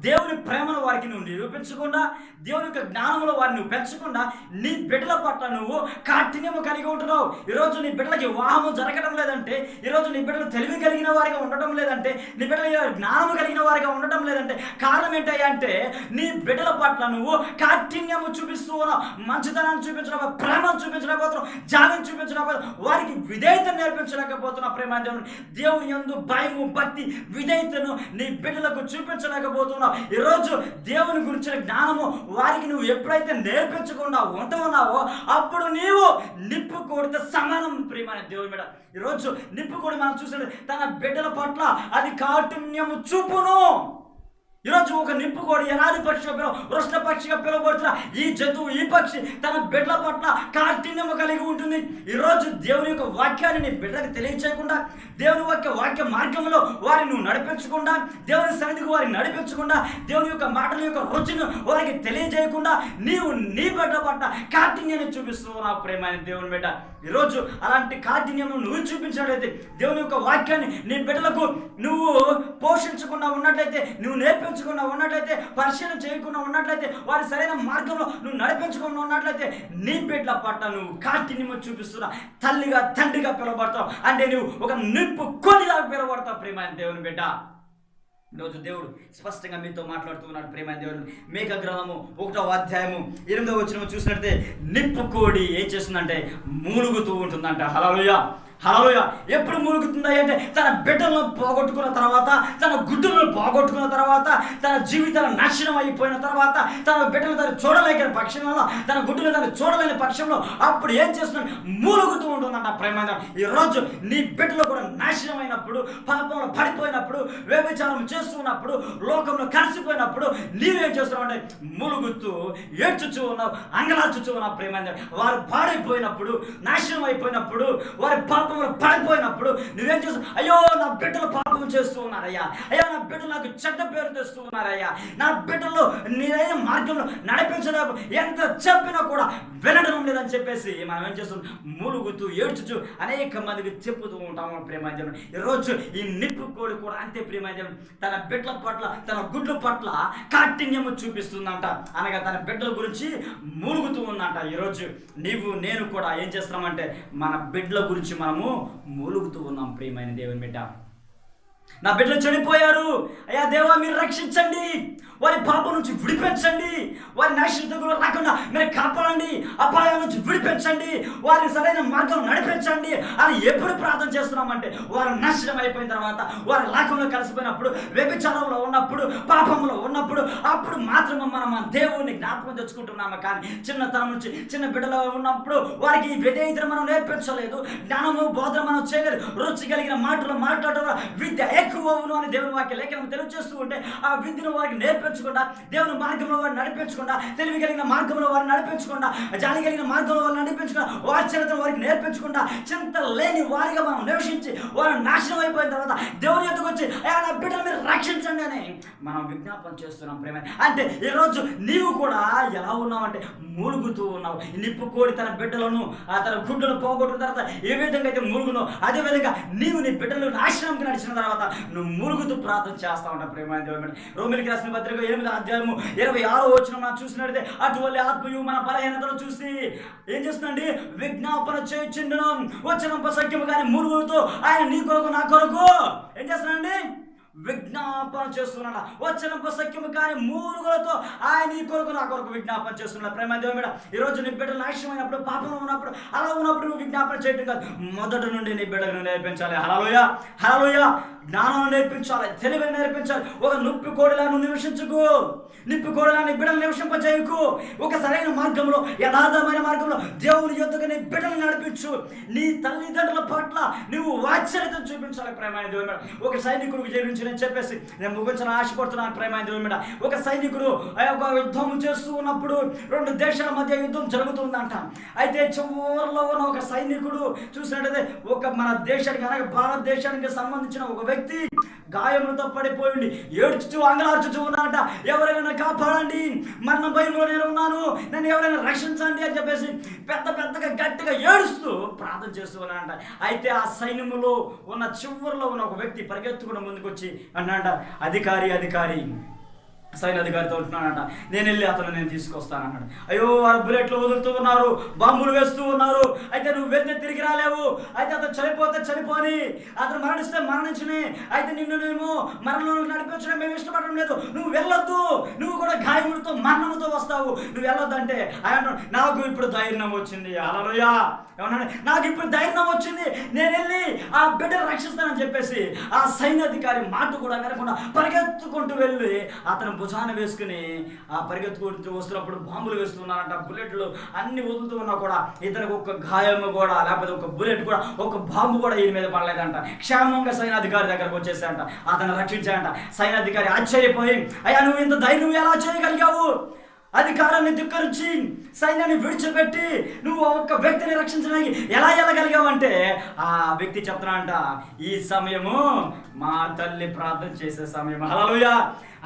S1: దేవుని ప్రేమను వారికి నువ్వు నిరూపించకుండా, దేవుని యొక్క జ్ఞానంలో వారిని నువ్వు పెంచకుండా నీ బిడ్డల పట్ల నువ్వు కాఠిన్యము కలిగి ఉంటున్నావు. ఈరోజు నీ బిడ్డలకి వివాహము జరగడం లేదంటే, ఈరోజు నీ బిడ్డలు తెలివి కలిగిన వారిగా ఉండటం లేదంటే, నీ బిడ్డల జ్ఞానము కలిగిన వారిగా ఉండటం లేదంటే కారణం ఏంటంటే నీ బిడ్డల పట్ల నువ్వు కాఠిన్యము చూపిస్తూ ఉన్నావు, మంచితనాన్ని చూపించలేకపోతున్నావు, ప్రేమను చూపించలేకపోతున్నావు, జాలిని చూపించలేకపోతున్నావు, వారికి విధేయత నేర్పించలేకపోతున్నావు. ప్రేమ దేవుని యందు భయము భక్తి విధేయతను నీ బిడ్డలకు చూపించలేకపోతున్నావు. ఈరోజు దేవుని గురించిన జ్ఞానము వారికి నువ్వు ఎప్పుడైతే నేర్పించకుండా ఉంటున్నావో అప్పుడు నీవు నిప్పు కోడితో సమానం ప్రియమైన దేవుని బిడ్డ. ఈరోజు నిప్పు కోడి మనం చూసిన తన బిడ్డల పట్ల అది కాఠిన్యము చూపును. ఈరోజు ఒక నిప్పు కోడి ఎనాది పక్షిగా వృష్ణ పక్షిగా పిలువబడుతున్న ఈ జంతువు, ఈ పక్షి తన బిడ్డల పట్ల కాఠిన్యము కలిగి ఉంటుంది. ఈరోజు దేవుని యొక్క వాక్యాన్ని నీ బిడ్డలకు తెలియచేయకుండా, దేవుని వాక్య మార్గంలో వారిని నువ్వు నడిపించకుండా, దేవుని సన్నిధికి వారిని నడిపించకుండా, దేవుని యొక్క మాటల యొక్క రుచిని వారికి తెలియజేయకుండా నీవు నీ బిడ్డ పట్ల కాఠిన్యాన్ని చూపిస్తూ ఉన్నావు ప్రేమైన దేవుని బిడ్డ. ఈరోజు అలాంటి కాఠిన్యము నువ్వు చూపించినట్లయితే, దేవుని యొక్క వాక్యాన్ని నీ బిడ్డలకు నువ్వు పోషించకుండా ఉన్నట్లయితే, నువ్వు నేర్పించకుండా ఉన్నట్లయితే, పరిశీలన చేయకుండా ఉన్నట్లయితే, వారి సరైన మార్గంలో నువ్వు నడిపించకుండా ఉన్నట్లయితే నీ బిడ్డల పట్ల నువ్వు కాఠిన్యము చూపిస్తున్నా తల్లిగా తండ్రిగా పిలువబడతావు. అంటే నువ్వు ఒక నిప్పు కోడిగా పిలువబడతావు ప్రేమైన దేవుని బిడ్డ. ఈరోజు దేవుడు స్పష్టంగా మీతో మాట్లాడుతూ ఉన్నాడు ప్రేమైన దేవుడు. మేక గ్రంథము 1వ అధ్యాయము 8వ వచనం చూసినట్లయితే నిప్పు కోడి ఏం చేస్తుందంటే మూలుగుతూ ఉంటుందంట. హల్లెలూయా, హల్లెలూయా. ఎప్పుడు మూలుగుతుంది అంటే తన బిడ్డలను పోగొట్టుకున్న తర్వాత, తన గుడ్డులను పోగొట్టుకున్న తర్వాత, తన జీవితాలు నాశనం అయిపోయిన తర్వాత, తన బిడ్డలు తను చూడలేని పక్షంలో, తన గుడ్డులు తను చూడలేని పక్షంలో అప్పుడు ఏం చేస్తున్నాడు, మూలుగుతూ ఉంటుందంట ప్రేమ. ఈరోజు నీ బిడ్డలు కూడా నాశనం అయినప్పుడు, పాపంలో పడిపోయినప్పుడు, వ్యభిచారం చేస్తున్నప్పుడు, లోకంలో కలిసిపోయినప్పుడు నీవేం చేస్తున్నావు అంటే మూలుగుతూ ఏడ్చుచూ ఉన్నావు, అంగలార్చుచూ ఉన్నావు ప్రేమ. వారు పాడైపోయినప్పుడు, నాశనం అయిపోయినప్పుడు, వారి పాపంలో పడిపోయినప్పుడు నువ్వేం చేస్తావు, అయ్యో నా బిడ్డలు పాపం పాపం చేస్తూ ఉన్నారయ్యా. అయ్యా నా బిడ్డలు నాకు చెడ్డ పేరు తెస్తూ ఉన్నారయ్యా. నా బిడ్డలు నీరైన మార్గంలో నడిపించలేవు, ఎంత చెప్పినా కూడా వినడం లేదని చెప్పేసి మనం ఏం చేస్తున్నాం, మూలుగుతూ ఏడ్చుచు అనేక మందికి చెప్పుతూ ఉంటాము ప్రేమాంజనం. ఈరోజు ఈ నిప్పు కోడి కూడా అంతే ప్రేమాంజనం, తన బిడ్డల పట్ల తన గుడ్ల పట్ల కాఠిన్యము చూపిస్తుందంట, అనగా తన బిడ్డల గురించి మూలుగుతూ ఉందంట. ఈరోజు నీవు నేను కూడా ఏం చేస్తున్నామంటే మన బిడ్డల గురించి మనము మూలుగుతూ ఉన్నాం ప్రియమైన దేవుని బిడ్డ. నా బిడ్డలు చనిపోయారు, అయ్యా దేవా మీరు రక్షించండి, వారి పాపం నుంచి విడిపించండి, వారి నాశనకు రాకుండా మీరు కాపాడండి, అపాయాల నుంచి విడిపించండి, వారిని సరైన మార్గం నడిపించండి అని ఎప్పుడు ప్రార్థన చేస్తున్నామంటే వారు నాశనం అయిపోయిన తర్వాత, వారి లోకంలో కలిసిపోయినప్పుడు, వ్యభిచారంలో ఉన్నప్పుడు, పాపంలో ఉన్నప్పుడు, అప్పుడు మాత్రమే మనం దేవుని జ్ఞాపకం తెచ్చుకుంటున్నాము. కానీ చిన్నతనం నుంచి చిన్న బిడ్డలో ఉన్నప్పుడు వారికి విధేయతను మనం నేర్పించలేదు, జ్ఞానము బోధన మనం చేయలేదు, రుచి కలిగిన మాటలు మాట్లాడడం విద్య ఎక్కువ అని దేవుని వాక్య లేఖనం తెలియజేస్తూ ఉంటే ఆ విద్యను వారికి నేర్పించకుండా, దేవుని మార్గంలో వారిని నడిపించకుండా, తెలివి కలిగిన మార్గంలో వారిని నడిపించకుండా, జాలి కలిగిన మార్గంలో వారిని నడిపించకుండా, వాత్సల్యతను వారికి నేర్పించకుండా, చింత లేని వారిగా మనం నివసించి వారు నాశనం అయిపోయిన తర్వాత దేవుని ఎదుగు వచ్చి అయ్యా నా బిడ్డలు మీరు రక్షించండి అని మనం విజ్ఞాపన చేస్తున్నాం ప్రేమ. అంటే ఈరోజు నీవు కూడా ఎలా ఉన్నావంటే మూలుగుతూ ఉన్నావు. నిప్పు కోడి తన బిడ్డలను తన గుడ్డను పోగొట్టిన తర్వాత ఏ విధంగా అయితే మూలుగునో అదే విధంగా నీవు నీ బిడ్డలు నాశనంకి నడిచిన తర్వాత నువ్వు మూలుగుతూ ప్రార్థన చేస్తా ఉంటావు ప్రేమ. రోమిలికి రాసిన పత్రిక 8వ అధ్యాయము 26వ వచనం చూసినట్లయితే అటువంటి ఆత్మయు మన బలహీనతను చూసి ఏం చేస్తుందండి, విజ్ఞాపన చేయుచుండును వచనం సఖ్యము కానీ మూలుగుతో ఆయన నీ కొరకు నా కొరకు ఏం చేస్తున్నాడండి, విజ్ఞాపన చేస్తున్నాడు. వచనంప సఖ్యము కానీ మూలుగులతో ఆయన నీ కొరకు నా కొరకు విజ్ఞాపన చేస్తున్నాడు ప్రేమ దేవుడా. ఈరోజు నీ బిడ్డలు నాశనమైనప్పుడు, పాపంలో ఉన్నప్పుడు, అలా ఉన్నప్పుడు నువ్వు విజ్ఞాపన చేయడం కాదు, మొదటి నుండి నీ బిడ్డలను నేర్పించాలి. హల్లెలూయా హల్లెలూయా. జ్ఞానం నేర్పించాలి, తెలివిని నేర్పించాలి. ఒక నిప్పు కోడిలా నువ్వు నివసించుకు, నిప్పు కోడిలా నీ బిడ్డలు నివసింపజేయకు. ఒక సరైన మార్గంలో, యథార్థమైన మార్గంలో దేవుని యొద్దకు నీ బిడ్డలు నడిపించు. నీ తల్లిదండ్రుల పట్ల నువ్వు వాత్సల్యతను చూపించాలి ప్రేమ దేవుడా. ఒక సైనికుడు విజయించి నేను చెప్పేసి నేను ముగించిన ఆశపడుతున్నాను ప్రేమ దేవుని మీద. ఒక సైనికుడు ఒక యుద్ధం చేస్తూ ఉన్నప్పుడు 2 దేశాల మధ్య యుద్ధం జరుగుతుందంట. అయితే చివరిలో ఉన్న ఒక సైనికుడు చూసినట్టయితే ఒక మన దేశానికి అనగా భారతదేశానికి సంబంధించిన ఒక వ్యక్తి గాయములతో పడిపోయింది, ఏడ్చుతూ అంగలార్చుతూ ఉన్నాట. ఎవరైనా కాపాడండి, మరణ భయంలో నేను ఉన్నాను, నన్ను ఎవరైనా రక్షించండి అని చెప్పేసి పెద్దగా గట్టిగా ఏడుస్తూ ప్రార్థన చేస్తూ ఉన్నాడంట. అయితే ఆ సైన్యంలో ఉన్న చివరిలో ఉన్న ఒక వ్యక్తి పరిగెత్తుకుని ముందుకు వచ్చి అన్నాడ, అధికారి సైన్యాధికారితో ఉంటున్నాడంట, నేను వెళ్ళి అతను నేను తీసుకొస్తానన్నాడు. అయ్యో వారు బుల్లెట్లు వదులుతూ ఉన్నారు, బాంబులు వేస్తూ ఉన్నారు, అయితే నువ్వు వెళ్తే తిరిగి రాలేవు, అయితే అతను చనిపోతే చనిపోని, అతను మరణిస్తే మరణించని, అయితే నిన్ను మేము మరణంలో నడిపించడం మేము ఇష్టపడడం లేదు, నువ్వు వెళ్ళొద్దు, నువ్వు కూడా గాయములతో మరణముతో వస్తావు, నువ్వు వెళ్ళొద్దు అంటే ఆయన నాకు ఇప్పుడు ధైర్యం వచ్చింది. హల్లెలూయా. ఏమన్నాడు, నాకు ఇప్పుడు ధైర్యం వచ్చింది, నేను వెళ్ళి ఆ బిడ్డను రక్షిస్తానని చెప్పేసి ఆ సైన్యాధికారి మాట కూడా వినకుండా పరిగెత్తుకుంటూ వెళ్ళి అతను భుజాన వేసుకుని ఆ పరిగెత్తుకుంటూ వస్తున్నప్పుడు బాంబులు వేస్తున్నారంట, బుల్లెట్లు అన్ని వదులుతూ ఉన్నా కూడా ఇతనికి ఒక గాయము కూడా, లేకపోతే ఒక బుల్లెట్ కూడా, ఒక బాంబు కూడా ఈయన మీద పడలేదంట. క్షేమంగా సైన్యాధికారి దగ్గరకు వచ్చేసాయంట, అతను రక్షించాయంట. సైన్యాధికారి ఆశ్చర్యపోయి, అయ్యా నువ్వు ఇంత ధైర్యం ఎలా చేయగలిగావు, అధికారాన్ని ధిక్కరించి సైన్యాన్ని విడిచిపెట్టి నువ్వు ఒక వ్యక్తిని రక్షించడానికి ఎలా వెళ్ళగలిగావంటే ఆ వ్యక్తి చెప్తున్నా అంట, ఈ సమయము మా తల్లి ప్రార్థన చేసే సమయం. హల్లెలూయా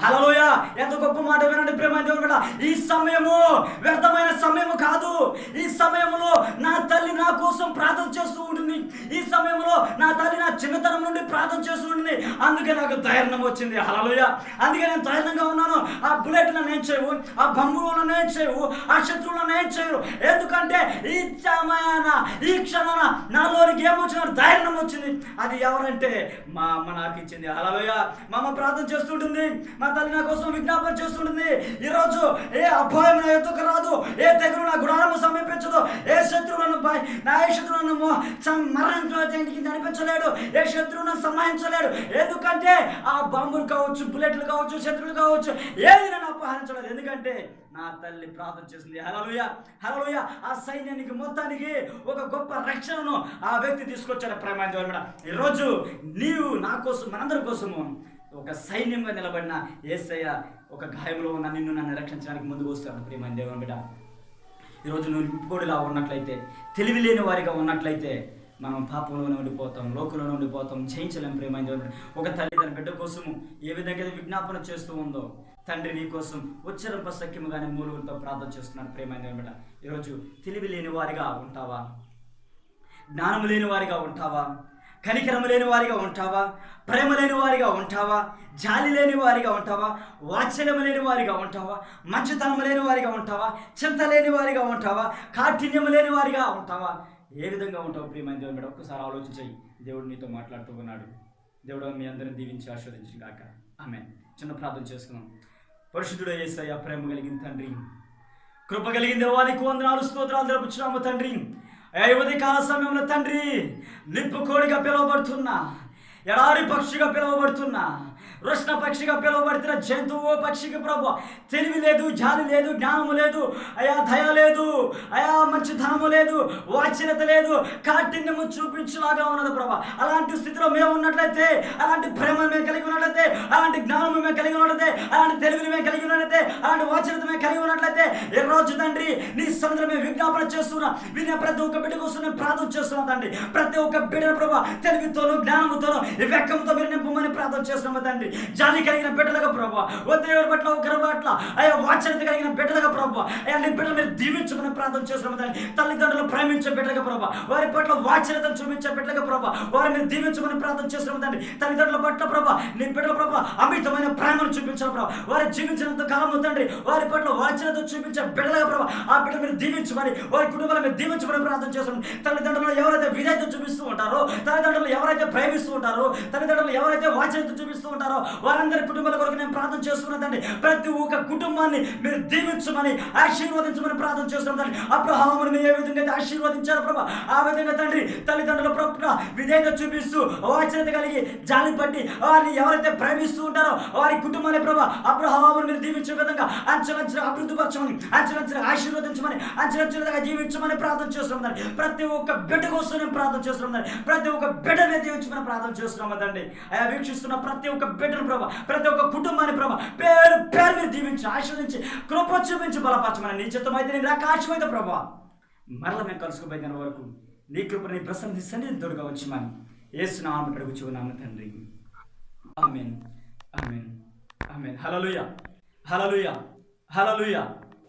S1: హల్లెలూయా. ఎంత గొప్ప మాట వినండి ప్రేమ దేవుడా. ఈ సమయము వ్యర్థమైన సమయము కాదు, ఈ సమయంలో నా తల్లి నా కోసం ప్రార్థన చేస్తూ ఉంటుంది, ఈ సమయంలో నా తల్లి నా చిన్నతనం నుండి ప్రార్థన చేస్తూ ఉంటుంది, అందుకే నాకు ధైర్యం వచ్చింది. హల్లెలూయా. అందుకే నేను ధైర్యంగా ఉన్నాను. ఆ బుల్లెట్లను ఏం చేయవు, ఆ బొమ్మలను ఏం చేయవు, ఆ శత్రువులను ఏం చేయరు, ఎందుకంటే ఈ సమయాన ఈ క్షణాన నాలోనికి ఏమొచ్చిన ధైర్యం వచ్చింది. అది ఎవరంటే మా అమ్మ నాకు ఇచ్చింది. హల్లెలూయా. మా అమ్మ ప్రార్థన చేస్తుంటుంది, మా తల్లి నా కోసం విజ్ఞాపన చేస్తుంటుంది. ఈరోజు ఏ అపాయం నా ఎదుకు రాదు, ఏ తెగులు నా గుడారము సమీపించదు, ఏ శత్రువులను మరణించడానికి నడిపించలేడు, ఏ శత్రువును సంహరించలేడు, ఎందుకంటే ఆ బాంబులు కావచ్చు, బుల్లెట్లు కావచ్చు, శత్రువులు కావచ్చు, ఏది నన్ను అపహరించలేదు, ఎందుకంటే నా తల్లి ప్రార్థన చేసింది. హల్లెలూయా హల్లెలూయా. ఆ సైన్యానికి మొత్తానికి ఒక గొప్ప రక్షణను ఆ వ్యక్తి తీసుకొచ్చాడు ప్రేమ దేవుడా. ఈరోజు నీవు నా కోసం, మనందరి కోసము ఒక సైన్యంగా నిలబడిన యేసయ్య ఒక గాయంలో ఉన్న నిన్ను నన్ను రక్షించడానికి ముందుకు వస్తాడు ప్రేమ దేవుని బిడ్డ. ఈరోజు నువ్వు నిప్పుకోడిలా ఉన్నట్లయితే, తెలివి లేని వారిగా ఉన్నట్లయితే మనం పాపంలోనే ఉండిపోతాం, లోకంలోనే ఉండిపోతాం, జయించలేం. ప్రేమైన ఒక తల్లి తన బిడ్డ కోసము ఏ విధంగా విజ్ఞాపన చేస్తూ ఉందో, తండ్రి నీ కోసం ఉచ్చరింప సఖ్యముగానే మూలుగులతో ప్రార్థన చేస్తున్నాడు. ప్రేమైన బిడ్డ, ఈరోజు తెలివి లేని వారిగా ఉంటావా? జ్ఞానం లేని వారిగా ఉంటావా? కనికరం లేని వారిగా ఉంటావా? ప్రేమ లేని వారిగా ఉంటావా? జాలి లేని వారిగా ఉంటావా? వాత్సల్యం లేని వారిగా ఉంటావా? మంచితనం లేని వారిగా ఉంటావా? చింత లేని వారిగా ఉంటావా? కాఠిన్యం లేని వారిగా ఉంటావా? ఏ విధంగా ఉంటావు ప్రియమైన దేవుని బిడ్డ? ఒక్కసారి ఆలోచించి. దేవుడు నీతో మాట్లాడుతూ ఉన్నాడు. దేవుడు మీ అందరిని దీవించి ఆశీర్వదించిన గాక. ఆమేన్. చిన్న ప్రార్థన చేసుకున్నాం. పరిశుద్ధుడు యేసయ్య, ప్రేమ కలిగిన తండ్రి, కృప కలిగిన దేవానికి వందనాలు, స్తోత్రాలు తెలుపుచున్నాము తండ్రి. ఉదయకాల సమయంలో తండ్రి, నిప్పు కోడిగా పిలువబడుతున్నా, ఎడారి పక్షిగా పిలువబడుతున్నా, వృష్ణ పక్షిగా పిలువబడుతున్న జంతువు పక్షికి ప్రభు తెలివి లేదు, జాలి లేదు, జ్ఞానము లేదు అయా, దయ లేదు అయా, మంచితనము లేదు, వాచ్యత లేదు, కాఠిన్యము చూపించులాగా ఉన్నది ప్రభు. అలాంటి స్థితిలో మేము ఉన్నట్లయితే, అలాంటి ప్రేమ మేము కలిగి ఉన్నట్లయితే, అలాంటి జ్ఞానము మేము కలిగి ఉన్నట్లయితే, అలాంటి తెలివిని మేము కలిగి ఉన్నట్లయితే, అలాంటి వాచ్యత మేము కలిగి ఉన్నట్లయితే, ఈ రోజు తండ్రి నీ సముద్రం మేము విజ్ఞాపన చేస్తున్నా. వినే ప్రతి ఒక్క బిడ్డ కోసం నేను ప్రార్థన చేస్తున్నా తండ్రి. ప్రతి ఒక్క బిడ్డ ప్రభు తెలివితోనూ జ్ఞానముతోనూ వెక్కముతో మీరు నింపమని ప్రార్థన చేస్తున్నాము తండ్రి. జాలి కలిగిన బిడ్డలుగా ప్రభు, దేవుడి పట్ల ఒకరి పట్ల అయ్యా వాత్సల్యత కలిగిన బిడ్డలుగా ప్రభు, అయ్యా నీ బిడ్డలు మీరు దీవించమని ప్రార్థన చేస్తున్నాము తండ్రి. తల్లిదండ్రులు ప్రేమించే బిడ్డలుగా ప్రభు, వారి పట్ల వాత్సల్యతను చూపించే బిడ్డలుగా ప్రభు, వారిని మీరు దీవించమని ప్రార్థన చేస్తున్నాము తండ్రి. తల్లిదండ్రుల పట్ల ప్రభు, నీ బిడ్డల ప్రభు అమితమైన ప్రేమను చూపించాలి ప్రభు. వారి జీవించినంత కాలము తండ్రి వారి పట్ల వాత్సల్యత చూపించే బిడ్డలుగా ప్రభు, ఆ బిడ్డలు మీరు దీవించమని, వారి కుటుంబాలను మీరు దీవించమని ప్రార్థన చేస్తున్నాం. తల్లిదండ్రులు ఎవరైతే విధేయత చూపిస్తూ ఉంటారో, తల్లిదండ్రులు ఎవరైతే ప్రేమిస్తూ ఉంటారో, తల్లిదండ్రులు ఎవరైతే వాత్సల్యత చూపిస్తూ ఉంటారో, వారందరి కుటుంబాల కొరకు నేను ప్రార్థన చేస్తున్నదండి. ప్రతి ఒక్క కుటుంబాన్ని మీరు దీవించమని, ఆశీర్వదించమని ప్రార్థన చేస్తున్నదండి. అబ్రహామును మీరు ఏ విధంగా అయితే ఆశీర్వదించారు ప్రభా, ఆ విధంగా తండ్రి తల్లిదండ్రుల ప్రభుత్వ విధేయత చూపిస్తూ వాత్సల్యత కలిగి జాలి పట్టి వారిని ఎవరైతే ప్రేమిస్తూ ఉంటారో వారి కుటుంబాన్ని ప్రభా అబ్రహామును మీరు దీవించే విధంగా అంచెలంచెలుగా అభివృద్ధి పరచమని, అంచెలంచెలుగా ఆశీర్వదించమని, అంచెలంచెలుగా జీవించమని ప్రార్థన చేస్తున్నదండి. ప్రతి ఒక్క బిడ్డ కోసం నేను ప్రార్థన చేస్తున్నదండి. ప్రతి ఒక్క బిడ్డని దీవించమని ప్రార్థన చేస్తున్నామండి. అయా వీక్షిస్తున్న ప్రతి ఒక్క బిడ్డను ప్రభా, ప్రతి ఒక్క కుటుంబాన్ని ప్రభా పేరు పేరు మీరు దీవించి ఆశీర్వదించి కృప చూపించి బలపరచమని, నీ చిత్తమైతే నీ ఆకాశమైతే ప్రభా మరల మేము కలుసుకుపోయిన వరకు నీ కృప నీ ప్రసన్న సన్నిధిని తోడుగా వచ్చమని యేసు నామమున అడుగుచున్నాము తండ్రి. ఆమేన్, ఆమేన్, ఆమేన్. హల్లెలూయా, హల్లెలూయా, హల్లెలూయా.